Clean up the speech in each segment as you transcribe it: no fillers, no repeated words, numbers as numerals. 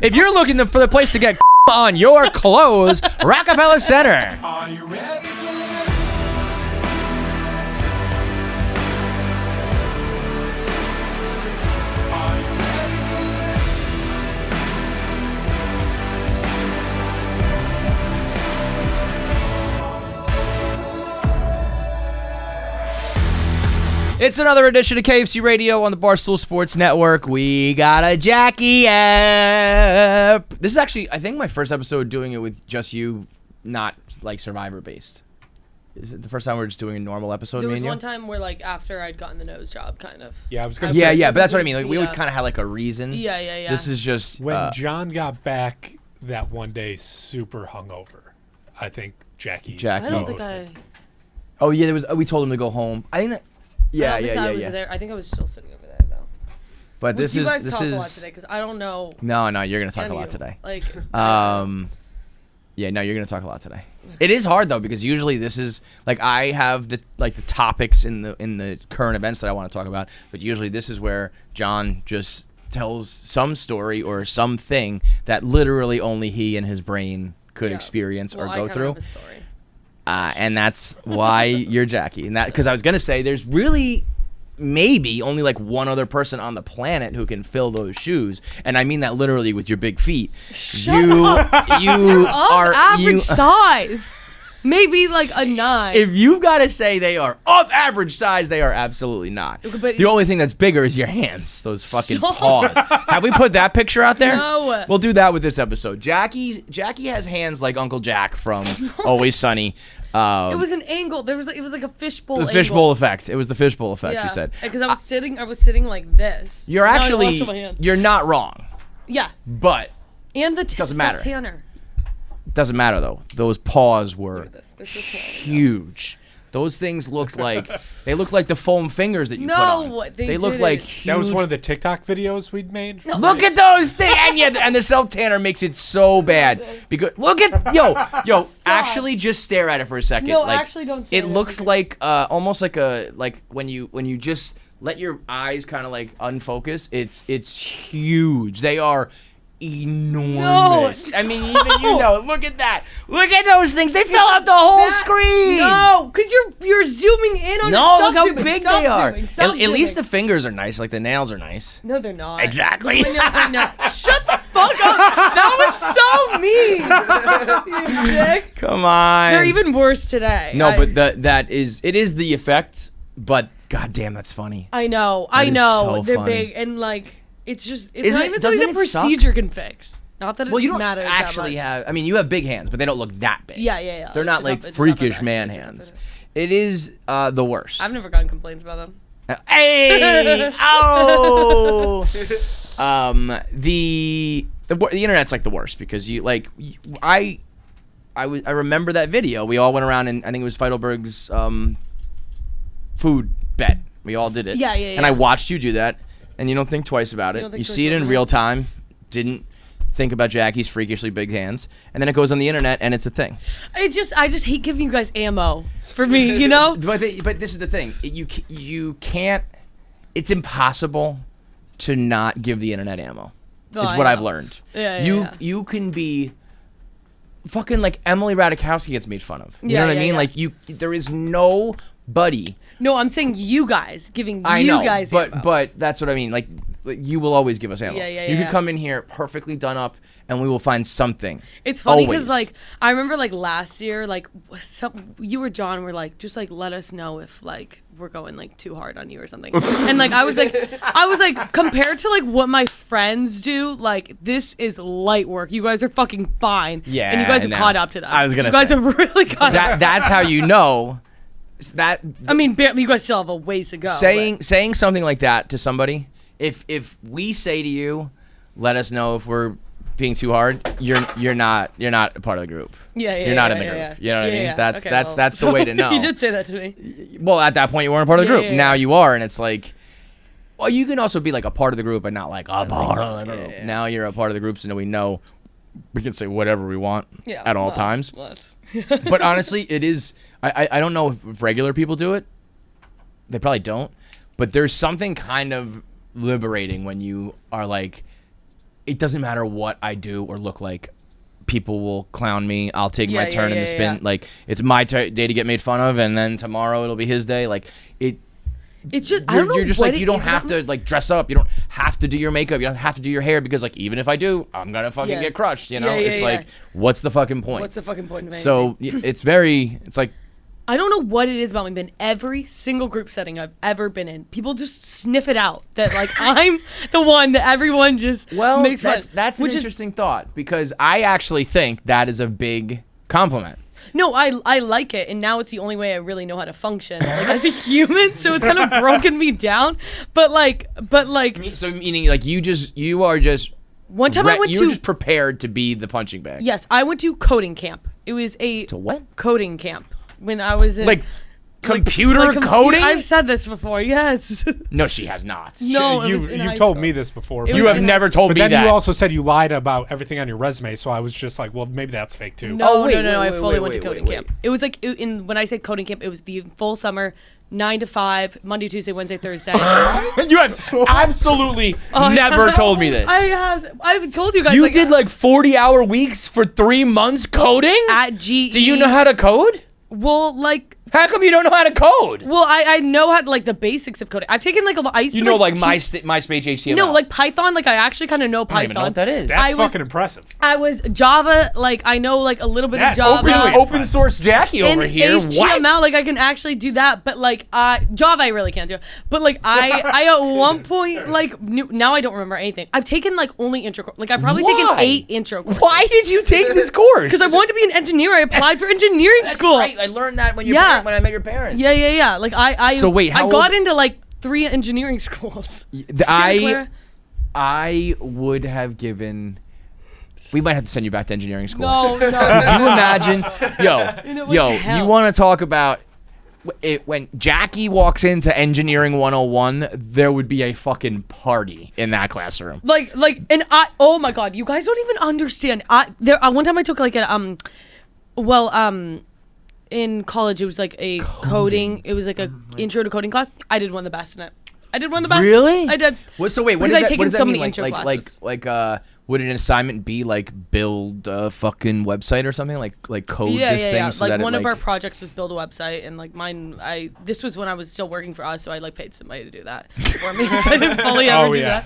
If you're looking for the place to get on your clothes, Rockefeller Center. Are you ready for this? Are you ready for this? It's another edition of KFC Radio on the Barstool Sports Network. We got a Jackie app. This is actually, I think, my first episode doing it with just you, not like Survivor based. Is it the first time we're just doing a normal episode? There me was and you? one time where, like, after I'd gotten the nose job, kind of. Yeah, I was gonna say. Yeah, but that's what I mean. Like, we always kind of had like a reason. Yeah. This is just When John got back that one day, super hungover. I think Jackie. I don't think hosted. Oh yeah, there was. We told him to go home. I think that. Yeah. I was there. I think I was still sitting over there though. But this you is guys talk a lot today because I don't know. No, you're gonna talk any a lot of today. Like. Yeah, no, you're gonna talk a lot today. It is hard though because usually this is like I have the topics in the current events that I want to talk about, but usually this is where John just tells some story or something that literally only he and his brain could experience or go through. Have a story. And that's why you're Jackie. And that because I was gonna say there's really maybe only like one other person on the planet who can fill those shoes, and I mean that literally with your big feet. You are average size. Maybe like a 9. If you gotta say they are of average size, they are absolutely not. But the only thing that's bigger is your hands, those fucking paws. Have we put that picture out there? No. We'll do that with this episode. Jackie has hands like Uncle Jack from Always Sunny. It was an angle. It was like a fishbowl. The fishbowl effect. It was the fishbowl effect. Yeah. You said Because I was sitting like this. you're Now I lost my actually hand. you're not wrong, Yeah. but And the Doesn't matter. tanner. doesn't matter though. Those paws were Look at this. This is small. huge. Those things looked like the foam fingers that you put No, on. they looked like didn't. huge. That was one of the TikTok videos we'd made. No. Look at those things, and the self tanner makes it so bad because look at yo. Actually, just stare at it for a second. No, like, actually don't stare It at it. looks like almost like when you just let your eyes kind of like unfocus. It's huge. They are enormous. No. I mean, even you know. Look at that. Look at those things. They fill out the whole screen. No, because you're zooming in on it. No, Stop look how zooming. big Stop they are. zooming. Stop At least the zooming. fingers are nice. Like the nails are nice. No, they're not. Exactly. My nails are not. Shut the fuck up. That was so mean. You dick. Come on. They're even worse today. No, but it is the effect. But goddamn, that's funny. I know. That is so They're funny. big and like it's just it's Isn't not it- even doesn't something the it suck? procedure can fix. Not that it Well, you don't matters actually that much. have. I mean, you have big hands, but they don't look that big. Yeah. They're not like freakish man hands. It is the worst. I've never gotten complaints about them. Hey! Oh! The internet's like the worst because I remember that video. We all went around and I think it was Feidelberg's food bet. We all did it. Yeah. And I watched you do that, and you don't think twice about it. You see it in real time. Didn't think about Jackie's freakishly big hands, and then it goes on the internet and it's a thing. I just hate giving you guys ammo for me, you know? But this is the thing. You can't. It's impossible to not give the internet ammo. No, is I what know. I've learned. Yeah. You can be fucking like Emily Ratajkowski gets made fun of. You Yeah, know what I yeah, mean? yeah. Like there is nobody. No, I'm saying you guys giving I you know, guys ammo. but that's what I mean. Like you will always give us ammo. Yeah, You yeah. can come in here perfectly done up, and we will find something. It's funny Always. because like I remember like last year, like you or John were like, just like let us know if like we're going like too hard on you or something. And like I was like compared to like what my friends do, like this is light work. You guys are fucking fine. Yeah, and you guys have no. caught up to them. I was gonna you guys say. have really caught up. That's how you know. That I mean, barely. You guys still have a ways to go. saying something like that to somebody. If we say to you, let us know if we're being too hard, you're not a part of the group. Yeah, You're not in the group. yeah. You know what I mean? Yeah. That's Okay, that's well, that's the way to know. You did say that to me. Well, at that point you weren't a part of the Yeah, group. yeah, Now yeah. you are, and it's like, well, you can also be like a part of the group and not like a part of the group. yeah. Now you're a part of the group, so we know we can say whatever we want at all times. But honestly, it is. I don't know if regular people do it. They probably don't. But there's something kind of liberating when you are like, it doesn't matter what I do or look like. People will clown me. I'll take my turn in the spin. Like, it's my day to get made fun of, and then tomorrow it'll be his day. Like, it's just I don't know. You're just what like, you don't have to like dress up. You don't have to do your makeup. You don't have to do your hair because like even if I do, I'm gonna fucking get crushed. You know, it's like, what's the fucking point? What's the fucking point of anything? So it's like. I don't know what it is about me, but in every single group setting I've ever been in, people just sniff it out that like I'm the one that everyone just makes fun. That's an interesting thought because I actually think that is a big compliment. No, I like it, and now it's the only way I really know how to function like as a human. So it's kind of broken me down. But like, so meaning like you are just one time I went you to were just prepared to be the punching bag. Yes, I went to coding camp. It was to what? Coding camp. When I was in computer coding. I've said this before. Yes. No, she has not. No, you told me this before. You have never told me that. But then you also said you lied about everything on your resume, so I was just like, well, maybe that's fake too. No, I fully went to coding camp. It was like when I say coding camp, it was the full summer, 9 to 5, Monday, Tuesday, Wednesday, Thursday. You have absolutely never told me this. I've told you guys. You did like 40-hour weeks for 3 months coding at GE. Do you know how to code? Well, like. How come you don't know how to code? Well, I know how to, like, the basics of coding. I've taken, like, a lot. I used to, MySpace HTML? No, like, Python. Like, I actually kind of know Python. I don't even know what that is. That's fucking impressive. I was Java. Like, I know, like, a little bit of Java. Really open source Jackie over here. HTML, What? like, I can actually do that. But, like, Java, I really can't do. But, like, I at one point, like, now I don't remember anything. I've taken, like, only intro. Like, I've probably taken 8 intro courses. Why did you take this course? Because I wanted to be an engineer. I applied for engineering school. Right. I learned that when I met your parents. Yeah. Like I So wait, I got into like 3 engineering schools. I would have given. We might have to send you back to engineering school. No. Can you imagine? You want to talk about when Jackie walks into engineering 101, there would be a fucking party in that classroom. Oh my god, you guys don't even understand. One time I took like in college, it was like a coding. It was like a intro to coding class. I did one of the best in it. Really? I did. So wait, what does that so mean? Many intro classes. Would an assignment be like build a fucking website or something? Like code this thing? So like that one of our projects was build a website, and like mine, this was when I was still working for us, so I like paid somebody to do that for me. So I didn't fully ever do that.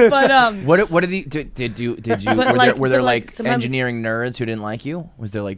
But what did you were there like engineering nerds who didn't like you? Was there like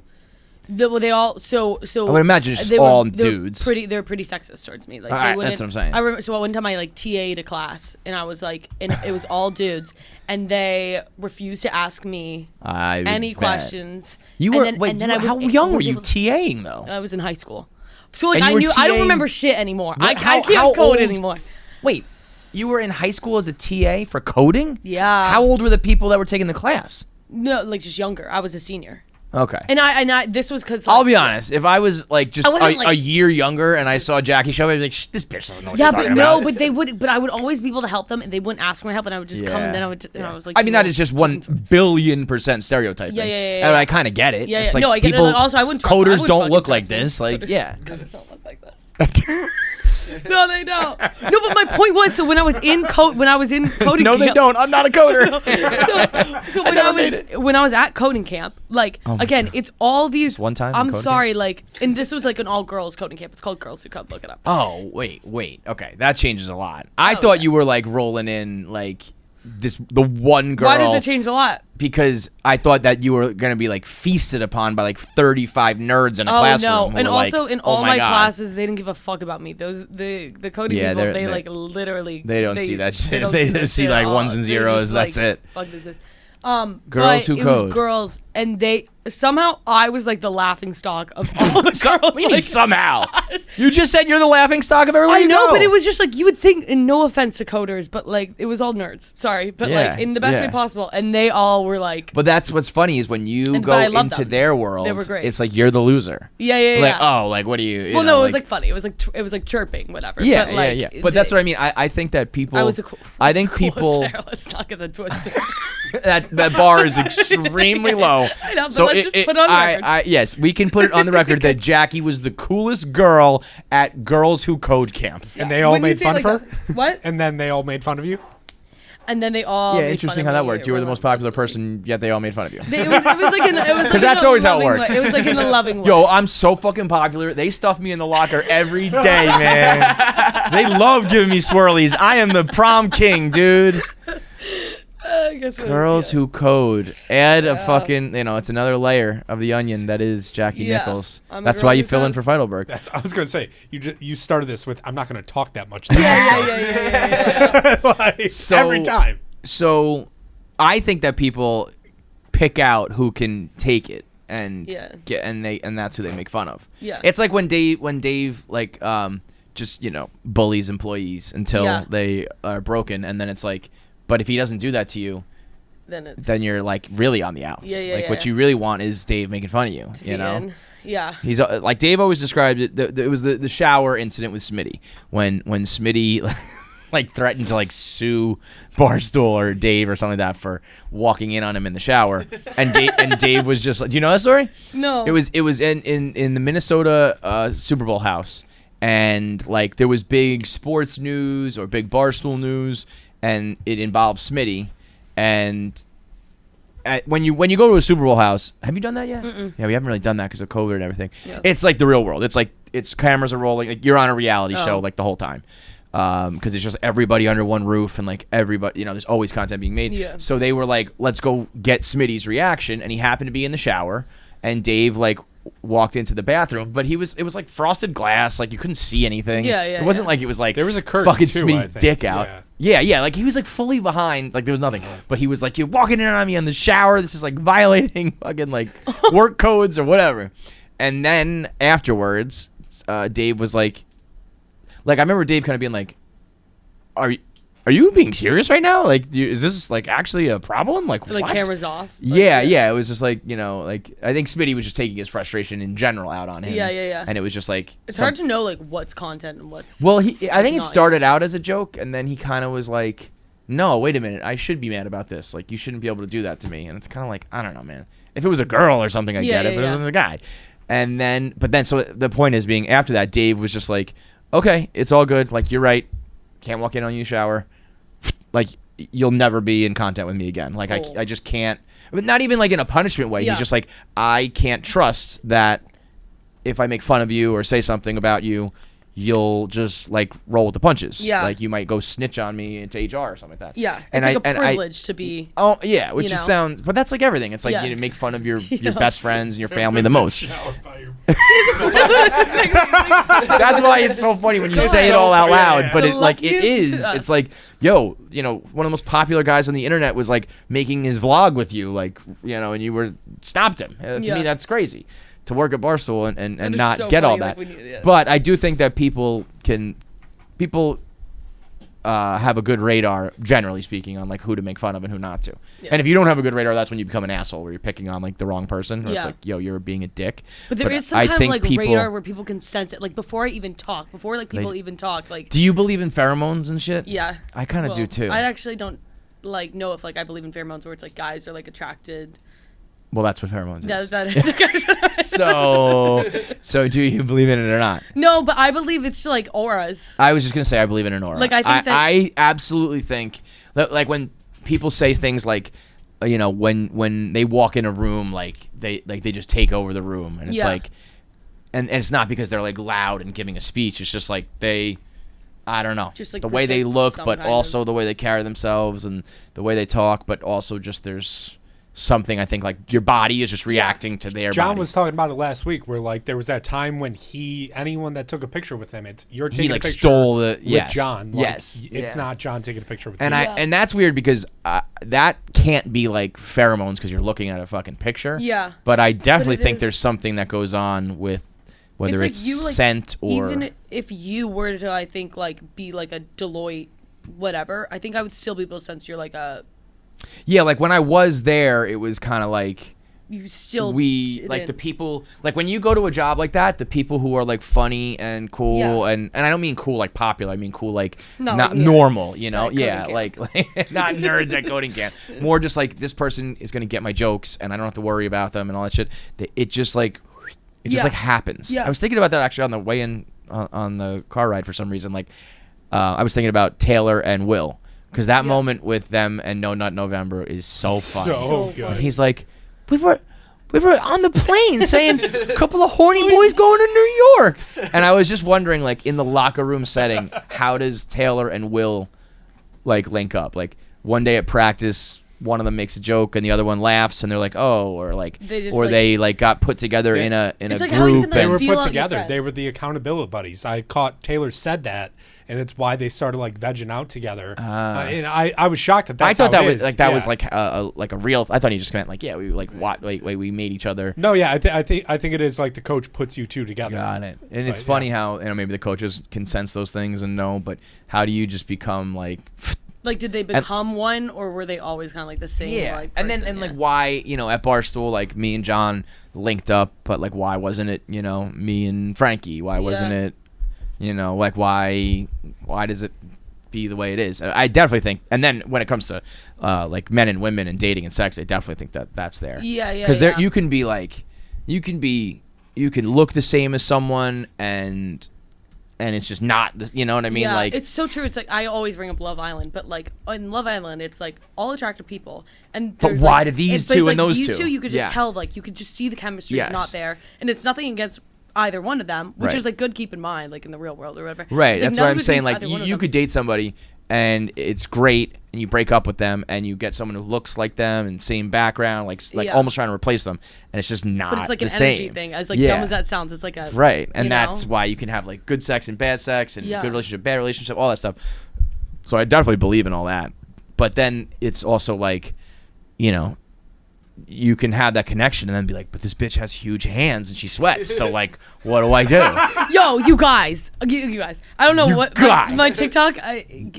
they all so I would imagine just all dudes. They're pretty sexist towards me. Like that's what I'm saying. I remember. So one time I like TA'd a class, and I was like, and it was all dudes, and they refused to ask me any questions. You were how young were you TAing though? I was in high school, so like I don't remember shit anymore. I can't code anymore. Wait, you were in high school as a TA for coding? Yeah. How old were the people that were taking the class? No, like just younger. I was a senior. Okay. And I this was because I'll be honest. If I was like just a year younger and I saw Jackie show, I'd be like, this bitch doesn't know what she's talking about. But they would. But I would always be able to help them, and they wouldn't ask for my help, and I would just come, and then I would. And I was like, I mean, that is just 1,000,000,000% stereotyping. Yeah. And I kind of get it. Yeah. It's like No, I get it. Also, I wouldn't. Coders don't look like this. Like, Coders don't look like this. No, they don't. No, but my point was, so when I was in coding no, camp, they don't. I'm not a coder. so when I was at coding camp, like again, it's all these. One time. I'm sorry, like, and this was like an all girls coding camp. It's called Girls Who Code. Look it up. Oh wait. Okay, that changes a lot. I thought you were like rolling in like the one girl. Why does it change a lot? Because I thought that you were gonna be like feasted upon by like 35 nerds in a classroom. Oh no! And also like, in all my classes, they didn't give a fuck about me. The coding people, they like literally. They don't see that shit. They just see like ones and zeros. That's it. Fuck this. Girls Who Code. It was girls, and somehow I was like the laughing stock of all the girls. What do you mean somehow? You just said you're the laughing stock of everyone. I know, but it was just like you would think. And no offense to coders, but like it was all nerds. Sorry, but like in the best way possible, and they all were like. But that's what's funny is when you go into their world, they were great. It's like you're the loser. Yeah. Like what do you? Well, no, it was like funny. It was like chirping, whatever. Yeah. But that's what I mean. I think that people. I think people. Let's not get it twisted. that bar is extremely low. I know, but so let's just put it on the record. Yes, we can put it on the record that Jackie was the coolest girl at Girls Who Code camp. And they all made fun of her? What? And then they all made fun of you? and then they all Yeah, made interesting fun how of that me worked. You were the most popular relentlessly. person, yet they all made fun of you. It was like in, it was like 'Cause in that's a always how it loving works. way. It was like in a loving way. Yo, I'm so fucking popular. They stuff me in the locker every day, man. They love giving me swirlies. I am the prom king, dude. Guess what? Girls who code. Add a fucking, it's another layer of the onion that is Jackie Yeah. Nichols. I'm a That's girl why who you fill in for codes. Feidelberg. I was gonna say you started this with I'm not gonna talk that much. Yeah. Like, So- every time. So I think that people pick out who can take it and Yeah. get and that's who they make fun of. Yeah. It's like when Dave like just bullies employees until Yeah. they are broken, and then it's like, but if he doesn't do that to you, Then you're like really on the outs. Yeah, like what yeah. you really want is Dave making fun of you. to be in. Yeah. He's like Dave always described it. It was the shower incident with Smitty when Smitty like threatened to like sue Barstool or Dave or something like that for walking in on him in the shower, and Dave was just like, do you know that story? No. It was in the Minnesota Super Bowl house, and like there was big sports news or big Barstool news, and it involved Smitty, and. When you go to a Super Bowl house, have you done that yet? Yeah, we haven't really done that because of COVID and everything. Yeah. It's like the real world. It's like cameras are rolling. Like you're on a reality Oh. show like the whole time, because it's just everybody under one roof and like everybody. There's always content being made. Yeah. So they were like, let's go get Smitty's reaction, and he happened to be in the shower, and Dave like walked into the bathroom, but it was like frosted glass, like you couldn't see anything. Yeah, It wasn't yeah. like it was like There was a curtain, fucking too, Smitty's I think. dick out. Yeah, like he was like fully behind, like there was nothing. But he was like, you're walking in on me in the shower. This is like violating fucking like work codes or whatever. And then afterwards, Dave was like I remember Dave kind of being like, are you being serious right now? Like, is this like actually a problem? Like Like what? cameras off. Yeah. It was just like, like I think Smitty was just taking his frustration in general out on him. Yeah. And it was just like It's hard to know like what's content and what's. Well, I think it not. started out as a joke, and then he kind of was like, no, wait a minute, I should be mad about this. Like, you shouldn't be able to do that to me. And it's kind of like, I don't know, man. If it was a girl or something, I Yeah, get it, yeah, but it yeah. was a guy. And then, so the point is being after that, Dave was just like, okay, it's all good. Like, you're right. Can't walk in on you shower. Like, you'll never be in contact with me again. Like, Oh. I just can't. But not even like in a punishment way. Yeah. He's just like, I can't trust that if I make fun of you or say something about you, you'll just like roll with the punches. Yeah. Like you might go snitch on me into HR or something like that. Yeah. And it's like I- a privilege to be. Oh yeah, which You just know? sounds, but that's like everything. It's like Yeah. you make fun of your Yeah. best friends and your family the most. Showered by your- That's why it's so funny when you say it all out loud. Yeah. But it The like it luckiest- is. It's like, yo, one of the most popular guys on the internet was like making his vlog with you, like and you stopped him. To Yeah. me, that's crazy. To work at Barstool and is not so get all funny, like, that. when you- yeah. But I do think that people have a good radar, generally speaking, on like who to make fun of and who not to. Yeah. And if you don't have a good radar, that's when you become an asshole, where you're picking on like the wrong person. Or it's Yeah. like, yo, you're being a dick. But there is some I kind of think like people- radar where people can sense it. Like before I even talk, before like people even talk, like Do you believe in pheromones and shit? yeah. I kind of do too. I actually don't like know if like I believe in pheromones where it's like guys are like attracted. Well, that's what pheromones is. That is. So do you believe in it or not? No, but I believe it's like auras. I was just gonna say I believe in an aura. Like, I think that- I absolutely think that, like when people say things like, when they walk in a room, like they just take over the room, and it's Yeah. like, and it's not because they're like loud and giving a speech. It's just like I don't know, Just, like, the way they present look, some but kind also of- the way they carry themselves and the way they talk, but also just there's something, I think, like your body is just reacting to their John body. was talking about it last week, where like there was that time when anyone that took a picture with him, you're taking He like a picture stole the with John. Like, yes, it's yeah. not John taking a picture with And you. and that's weird because that can't be like pheromones because you're looking at a fucking picture. Yeah. But I definitely it think is- there's something that goes on with whether like it's you, like, scent or Even if you were to, I think, like be like a Deloitte, whatever, I think I would still be able to sense you're like a. yeah, like when I was there, it was kind of like You still. we like the people like when you go to a job like that, the people who are like funny and cool Yeah. and I don't mean cool like popular, I mean cool like Not not like normal, nerds you know? at coding Yeah, camp. like not nerds at coding camp. More just like this person is gonna get my jokes and I don't have to worry about them and all that shit. It just like it just Yeah. like happens. Yeah. I was thinking about that actually on the way in on the car ride for some reason. Like I was thinking about Taylor and Will. because that moment with them and No Nut November is so funny. So good. funny. He's like, we were on the plane saying a couple of horny boys going to New York, and I was just wondering, like, in the locker room setting, how does Taylor and Will like link up? Like one day at practice, one of them makes a joke and the other one laughs, and they're like, oh, or like, They just, got put together in a It's like how you group. can, like, They were feel put out your together. friends. They were the accountability buddies. I caught Taylor said that, and it's why they started like vegging out together. And I was shocked that that's I thought how that it was is. like that was Yeah. like a real. I thought he just meant like, yeah, we like what like we made each other. No, yeah, I think it is like the coach puts you two together. Got it. And it's But, funny how maybe the coaches can sense those things and know, but how do you just become like Like, did they become one, or were they always kind of like the same? Like, and then person? like why at Barstool, like me and John linked up, but like why wasn't it me and Frankie? Why wasn't it like why does it be the way it is? I definitely think, and then when it comes to like men and women and dating and sex, I definitely think that's there. Yeah, Because yeah. you can be like, you can look the same as someone and it's just not, you know what I mean? Yeah, like it's so true. It's like I always bring up Love Island, but like in Love Island, it's like all attractive people, and But there's, why like, do these but two it's, like, and those these two? You could just Yeah. tell, like you could just see the chemistry is Yes. not there, and it's nothing against either one of them, which Right. is like good. Keep in mind, like in the real world or whatever. right. It's, like, That's what nothing I'm saying. between Like either one of you them. could date somebody and it's great, and you break up with them, and you get someone who looks like them and same background, like Yeah. almost trying to replace them, and it's just not. But it's like the an same. energy thing. As like Yeah. dumb as that sounds, it's like a Right, and you that's know? why you can have like good sex and bad sex, and Yeah. good relationship, bad relationship, all that stuff. So I definitely believe in all that. But then it's also like, you can have that connection and then be like, but this bitch has huge hands and she sweats. So like, what do I do? Yo, you guys. You guys. I don't know You what guys. my TikTok.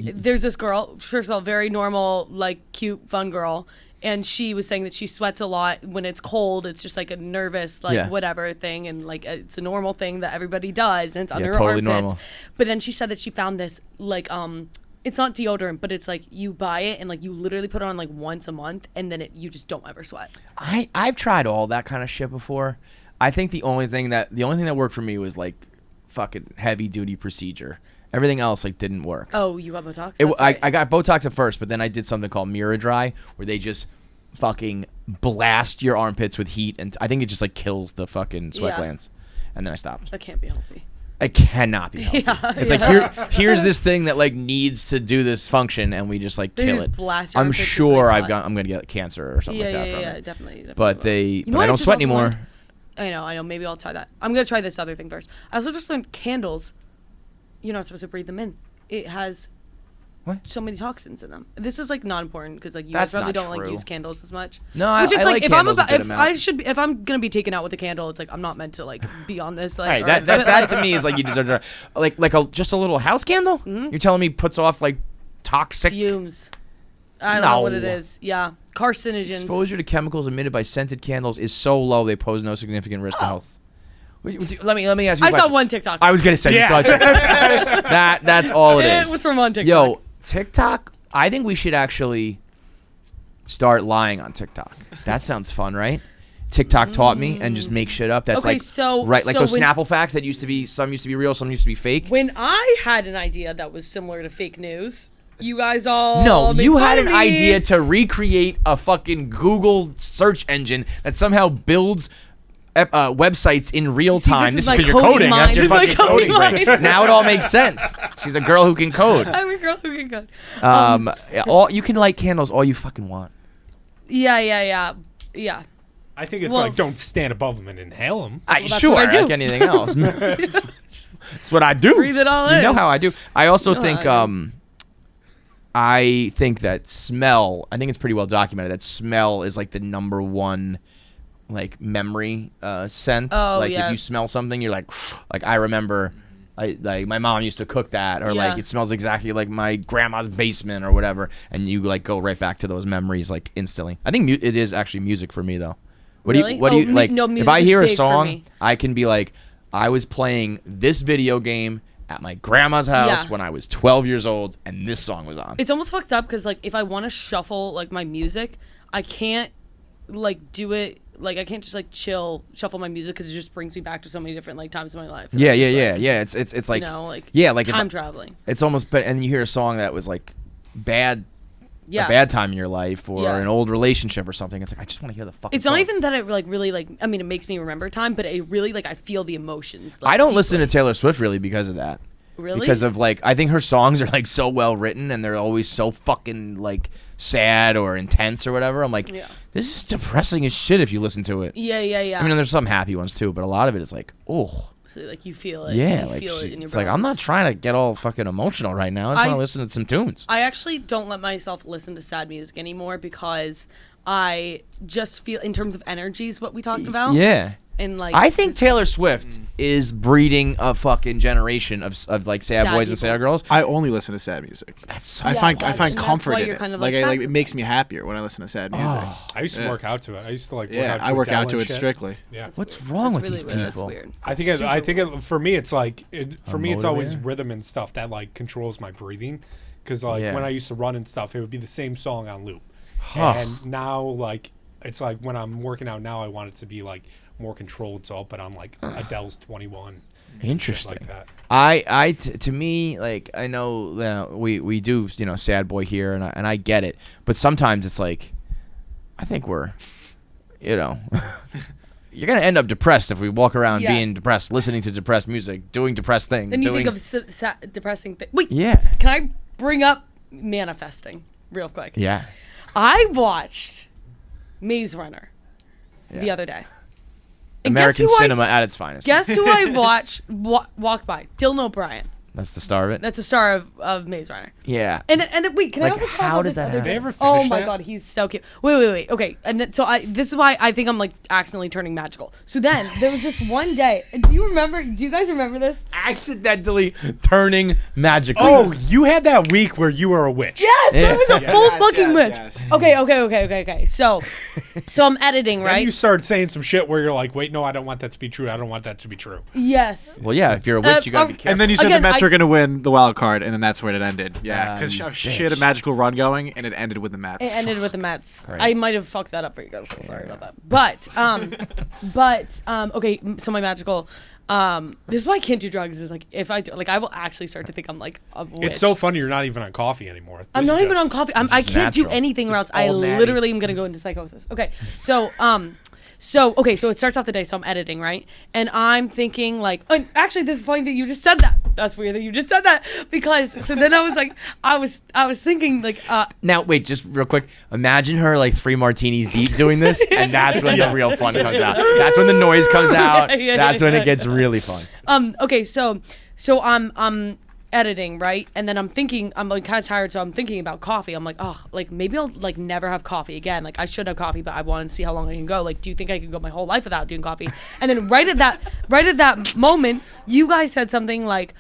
There's this girl. First of all, very normal, like cute, fun girl, and she was saying that she sweats a lot when it's cold. It's just like a nervous, like Yeah. whatever thing, and like it's a normal thing that everybody does, and it's under her totally armpits. normal. But then she said that she found this like it's not deodorant, but it's like you buy it and like you literally put it on like once a month, and then you just don't ever sweat. I've tried all that kind of shit before. I think the only thing that worked for me was like fucking heavy duty procedure. Everything else like didn't work. Oh, you got Botox? It, That's right. I got Botox at first, but then I did something called Mirror Dry, where they just fucking blast your armpits with heat, and I think it just like kills the fucking sweat Yeah. glands. And then I stopped. That can't be healthy. It cannot be healthy. Yeah, It's yeah. like here's this thing that like needs to do this function, and we just like They kill just it. blast your I'm armpits with, sure like, I'm gonna get cancer or something Yeah, like that yeah, from yeah, it. definitely. But will. but know I what don't just sweat also anymore. learned? I know. Maybe I'll try that. I'm gonna try this other thing first. I also just learned candles. You're not supposed to breathe them in. It has What? so many toxins in them. This is like not important because like you That's guys probably not don't like true. use candles as much. No, Which is I like like if I'm candles a about good if amount. I should be, if I'm gonna be taken out with a candle, it's like I'm not meant to like be on this. Like All right, or- that but, that like, to me is like you deserve to like just a little house candle. You're telling me puts off like toxic fumes. I don't know what it No. is. Yeah, carcinogens. exposure to chemicals emitted by scented candles is so low they pose no significant risk to health. Let me ask you. A I saw question. one TikTok. I was gonna say you saw TikTok. That's all it is. It was from on TikTok. Yo, TikTok. I think we should actually start lying on TikTok. That sounds fun, right? TikTok taught me, and just make shit up. That's Okay, like so- right, like so those when- Snapple facts that used to be some used to be real, some used to be fake. When I had an idea that was similar to fake news, you guys all No, made you fun had of an me. idea to recreate a fucking Google search engine that somehow builds websites in real See, time. this This is is my because you're coding coding. That's mind. your This is my fucking coding coding brain. mind. Now it all makes sense. She's a girl who can code. I'm a girl who can code. All you can light candles all you fucking want. Yeah. I think it's Well- like don't stand above them and inhale them. that's Sure, what I do. like anything else. That's what I do. Breathe it all You in. know how I do. I also know think how I I think that smell. I think it's pretty well documented that smell is like the number one like memory scent. Oh, like yeah. if you smell something, you're like I remember. Like my mom used to cook that, or like Yeah. it smells exactly like my grandma's basement or whatever, and you like go right back to those memories like instantly. I think it is actually music for me though. What do Really? you? What do Oh, you like? no, If music I is hear a big for song, me. I can be like, I was playing this video game at my grandma's house Yeah. when I was 12 years old, and this song was on. It's almost fucked up because like if I want to shuffle like my music, I can't like do it. Like I can't just like shuffle my music because it just brings me back to so many different like times in my life. And Yeah. I'm just, like, It's like you know, like yeah, like if time I- traveling. It's almost, but and you hear a song that was like bad. Yeah. A bad time in your life or Yeah. an old relationship or something. It's like I just want to hear the fucking It's song. not even that it like really like. I mean, it makes me remember time, but it really like I feel the emotions. Like, I don't listen to deeply. Taylor Swift really because of that. Really? Because of like I think her songs are like so well written and they're always so fucking like sad or intense or whatever. I'm like, Yeah. this is depressing as shit if you listen to it. Yeah. I mean, there's some happy ones too, but a lot of it is like, oh. So, like you feel it. Yeah, you like feel it in your it's like I'm not bones. trying to get all fucking emotional right now. I just want to listen to some tunes. I actually don't let myself listen to sad music anymore because I just feel in terms of energies what we talked about. Yeah. And like I think Taylor Swift is breeding a fucking generation of like sad Sad boys and sad people. girls. I only listen to sad music. That's so I Yeah, find that's- and that's comfort why in you're it. kind of Like, like, it sad. makes me happier when I listen to sad music. I used to Yeah. work out to it. I used to like work Yeah, out to I work out Adele to and it shit. strictly. Yeah. What's wrong with really these weird. That's people? weird. I think for me it's like for me it's always motivator? rhythm and stuff that like controls my breathing because like Yeah. when I used to run and stuff it would be the same song on loop Huh. and now like it's like when I'm working out now I want it to be like more controlled so I'll put on like Adele's 21 Interesting. like that. To me, like I know we do sad boy here and I get it, but sometimes it's like I think we're, you're gonna end up depressed if we walk around Yeah. being depressed, listening to depressed music, doing depressed things. Then you doing, think of depressing things. Wait, yeah, can I bring up manifesting real quick? yeah. I watched Maze Runner the other day. And American guess who cinema at its finest. Guess who I walked by? Dylan O'Brien. That's the star of it. That's the star of Maze Runner. Yeah. And then wait, can Like, I also talk how about does this that other happen? Did they ever Oh finish my that? god, he's so cute. Wait. Okay, and then, this is why I think I'm like accidentally turning magical. So then there was this one day. Do you guys remember this? Accidentally turning magical. Oh, you had that week where you were a witch. Yes, Yeah. it was a Yes, full fucking witch. yes. Okay. So I'm editing, Then right? you started saying some shit where you're like, wait, no, I don't want that to be true. I don't want that to be true. Yes. Well, yeah. If you're a witch, you gotta be careful. And then you said Again, the Mets I- were going to win the wild card, and then that's when it ended. Yeah, because you she had a bitch. magical run going, and it ended with the Mets. It ended with the Mets. Right. I might have fucked that up for you guys. So sorry about that. Okay. So my magical. This is why I can't do drugs. Is like if I do, like I will actually start to think I'm like a witch. It's so funny you're not even on coffee anymore. I'm This not is even on just- coffee. I is can't do natural. anything or else I all natty. literally am gonna go into psychosis. Okay, so it starts off the day, so I'm editing, right? And I'm thinking like, and actually, this is funny that you just said that. That's weird that you just said that because so then I was like, I was thinking like, Now, wait, just real quick. Imagine her like 3 martinis deep doing this, and that's when the real fun comes out. That's when the noise comes out. Yeah, That's when yeah. it gets really fun. Okay, so I'm editing, right? And then I'm like kind of tired, so I'm thinking about coffee. I'm like, oh, like maybe I'll like never have coffee again. Like I should have coffee, but I want to see how long I can go. Like, do you think I can go my whole life without doing coffee? And then right at that moment, you guys said something like,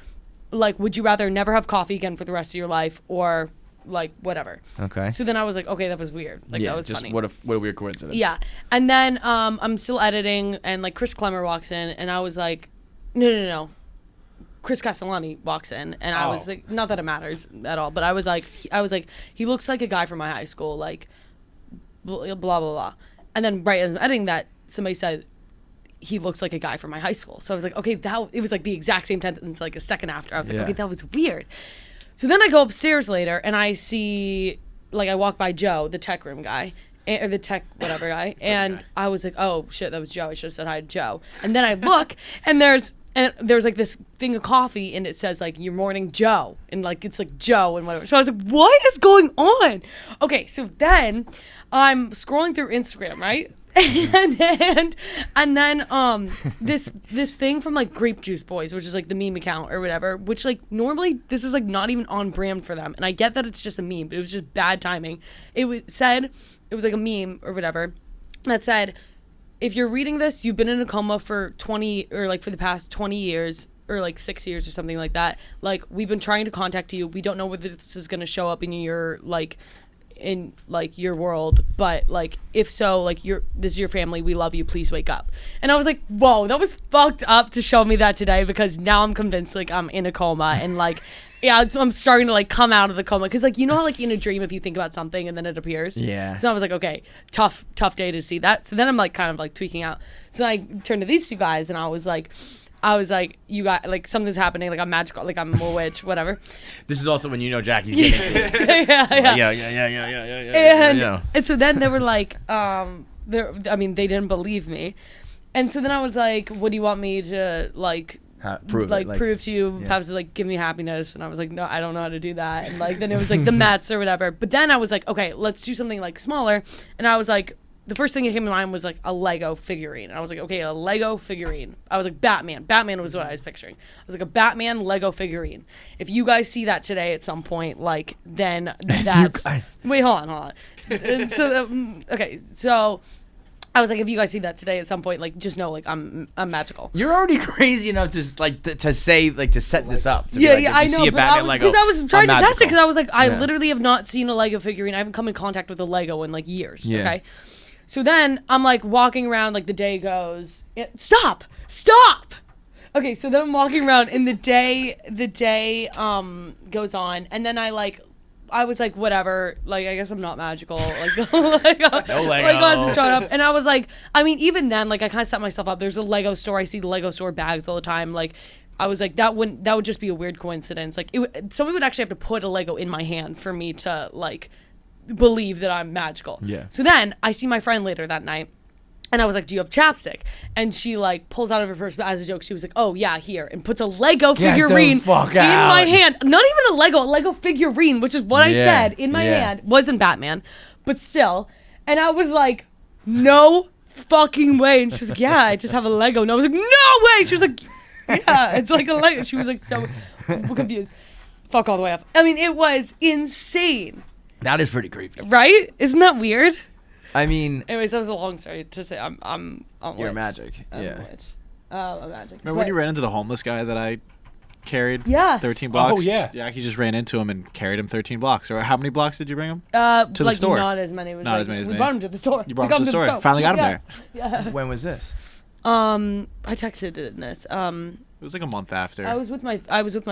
would you rather never have coffee again for the rest of your life or like whatever? Okay. So then I was like, okay, that was weird. Like yeah, that was just funny. what a weird coincidence. Yeah. And then I'm still editing and like Chris Clemmer walks in and I was like, no. Chris Castellani walks in and I was Oh. like, not that it matters at all, but I was like, he looks like a guy from my high school, like blah, blah, blah. And then right as I'm editing that, somebody said, he looks like a guy from my high school. So I was like, okay, it was like the exact same sentence, like a second after. I was like, Yeah. okay, that was weird. So then I go upstairs later and I see, like I walk by Joe, the tech room guy, or the tech whatever guy, and I was like, oh shit, that was Joe. I should have said hi to Joe. And then I look and there's like this thing of coffee and it says like your morning Joe and like it's like Joe and whatever. So I was like, what is going on? Okay, so then I'm scrolling through Instagram, right? and then this thing from like Grape Juice Boys, which is like the meme account or whatever, which like normally this is like not even on brand for them, and I get that it's just a meme, but it was just bad timing. It was like a meme or whatever that said, if you're reading this, you've been in a coma for 20 or like for the past 20 years or like 6 years or something like that. Like we've been trying to contact you. We don't know whether this is gonna show up in your your world, but like if so, like this is your family, we love you, please wake up. And I was like, whoa, that was fucked up to show me that today, because now I'm convinced like I'm in a coma and like yeah, I'm starting to like come out of the coma, because like you know how like in a dream if you think about something and then it appears. Yeah. So I was like, okay, tough day to see that. So then I'm like kind of like tweaking out. So then I turned to these two guys and I was like, I was like, you got like something's happening, like I'm magical, like I'm a witch, whatever. This is also when you know Jackie's getting to it. And so then they were like, they didn't believe me. And so then I was like, what do you want me to like prove to you, have to like give me happiness? And I was like, no, I don't know how to do that. And like then it was like the Mets or whatever. But then I was like, okay, let's do something like smaller. And I was like, the first thing that came to mind was like a Lego figurine. And I was like, okay, a Lego figurine. I was like, Batman. Batman was what I was picturing. I was like, a Batman Lego figurine. If you guys see that today at some point, like, then that's... Wait, hold on. And so, okay, so... I was like, if you guys see that today at some point, like, just know, like, I'm magical. You're already crazy enough to like to say like to set this up. To Yeah, be like, I if you know, see a Batman Lego, because I was trying to test it because I was like, I Yeah. literally have not seen a Lego figurine. I haven't come in contact with a Lego in like years. Yeah. Okay, so then I'm like walking around, like the day goes. Stop. Okay, so then I'm walking around, and the day goes on, and then I was like, whatever, like, I guess I'm not magical. Like, No Lego. Like, hasn't shown up. And I was like, I mean, even then, like, I kind of set myself up. There's a Lego store. I see the Lego store bags all the time. Like, I was like, that would just be a weird coincidence. Like, somebody would actually have to put a Lego in my hand for me to, like, believe that I'm magical. Yeah. So then I see my friend later that night. And I was like, do you have chapstick? And she like pulls out of her purse, but as a joke, she was like, oh yeah, here, and puts a Lego figurine in my hand. Not even a Lego figurine, which is what I said in my hand. Wasn't Batman, but still. And I was like, no fucking way. And she was like, yeah, I just have a Lego. And I was like, no way. She was like, yeah, it's like a Lego. She was like so confused. Fuck all the way off. I mean, it was insane. That is pretty creepy. Right? Isn't that weird? I mean, Anyways, that was a long story to say I'm you're witch. magic. I'm Yeah. a witch. I'm magic. Remember when you ran into the homeless guy that I carried? Yeah. 13 blocks? Oh, yeah. Jackie just ran into him and carried him 13 blocks. Or how many blocks did you bring him? To the like store. Not as many. It was Not like, as many as we me. brought him to the store. You brought We him to the store. Finally got him there. Yeah. When was this? I texted in this. It was like a month after. I was with my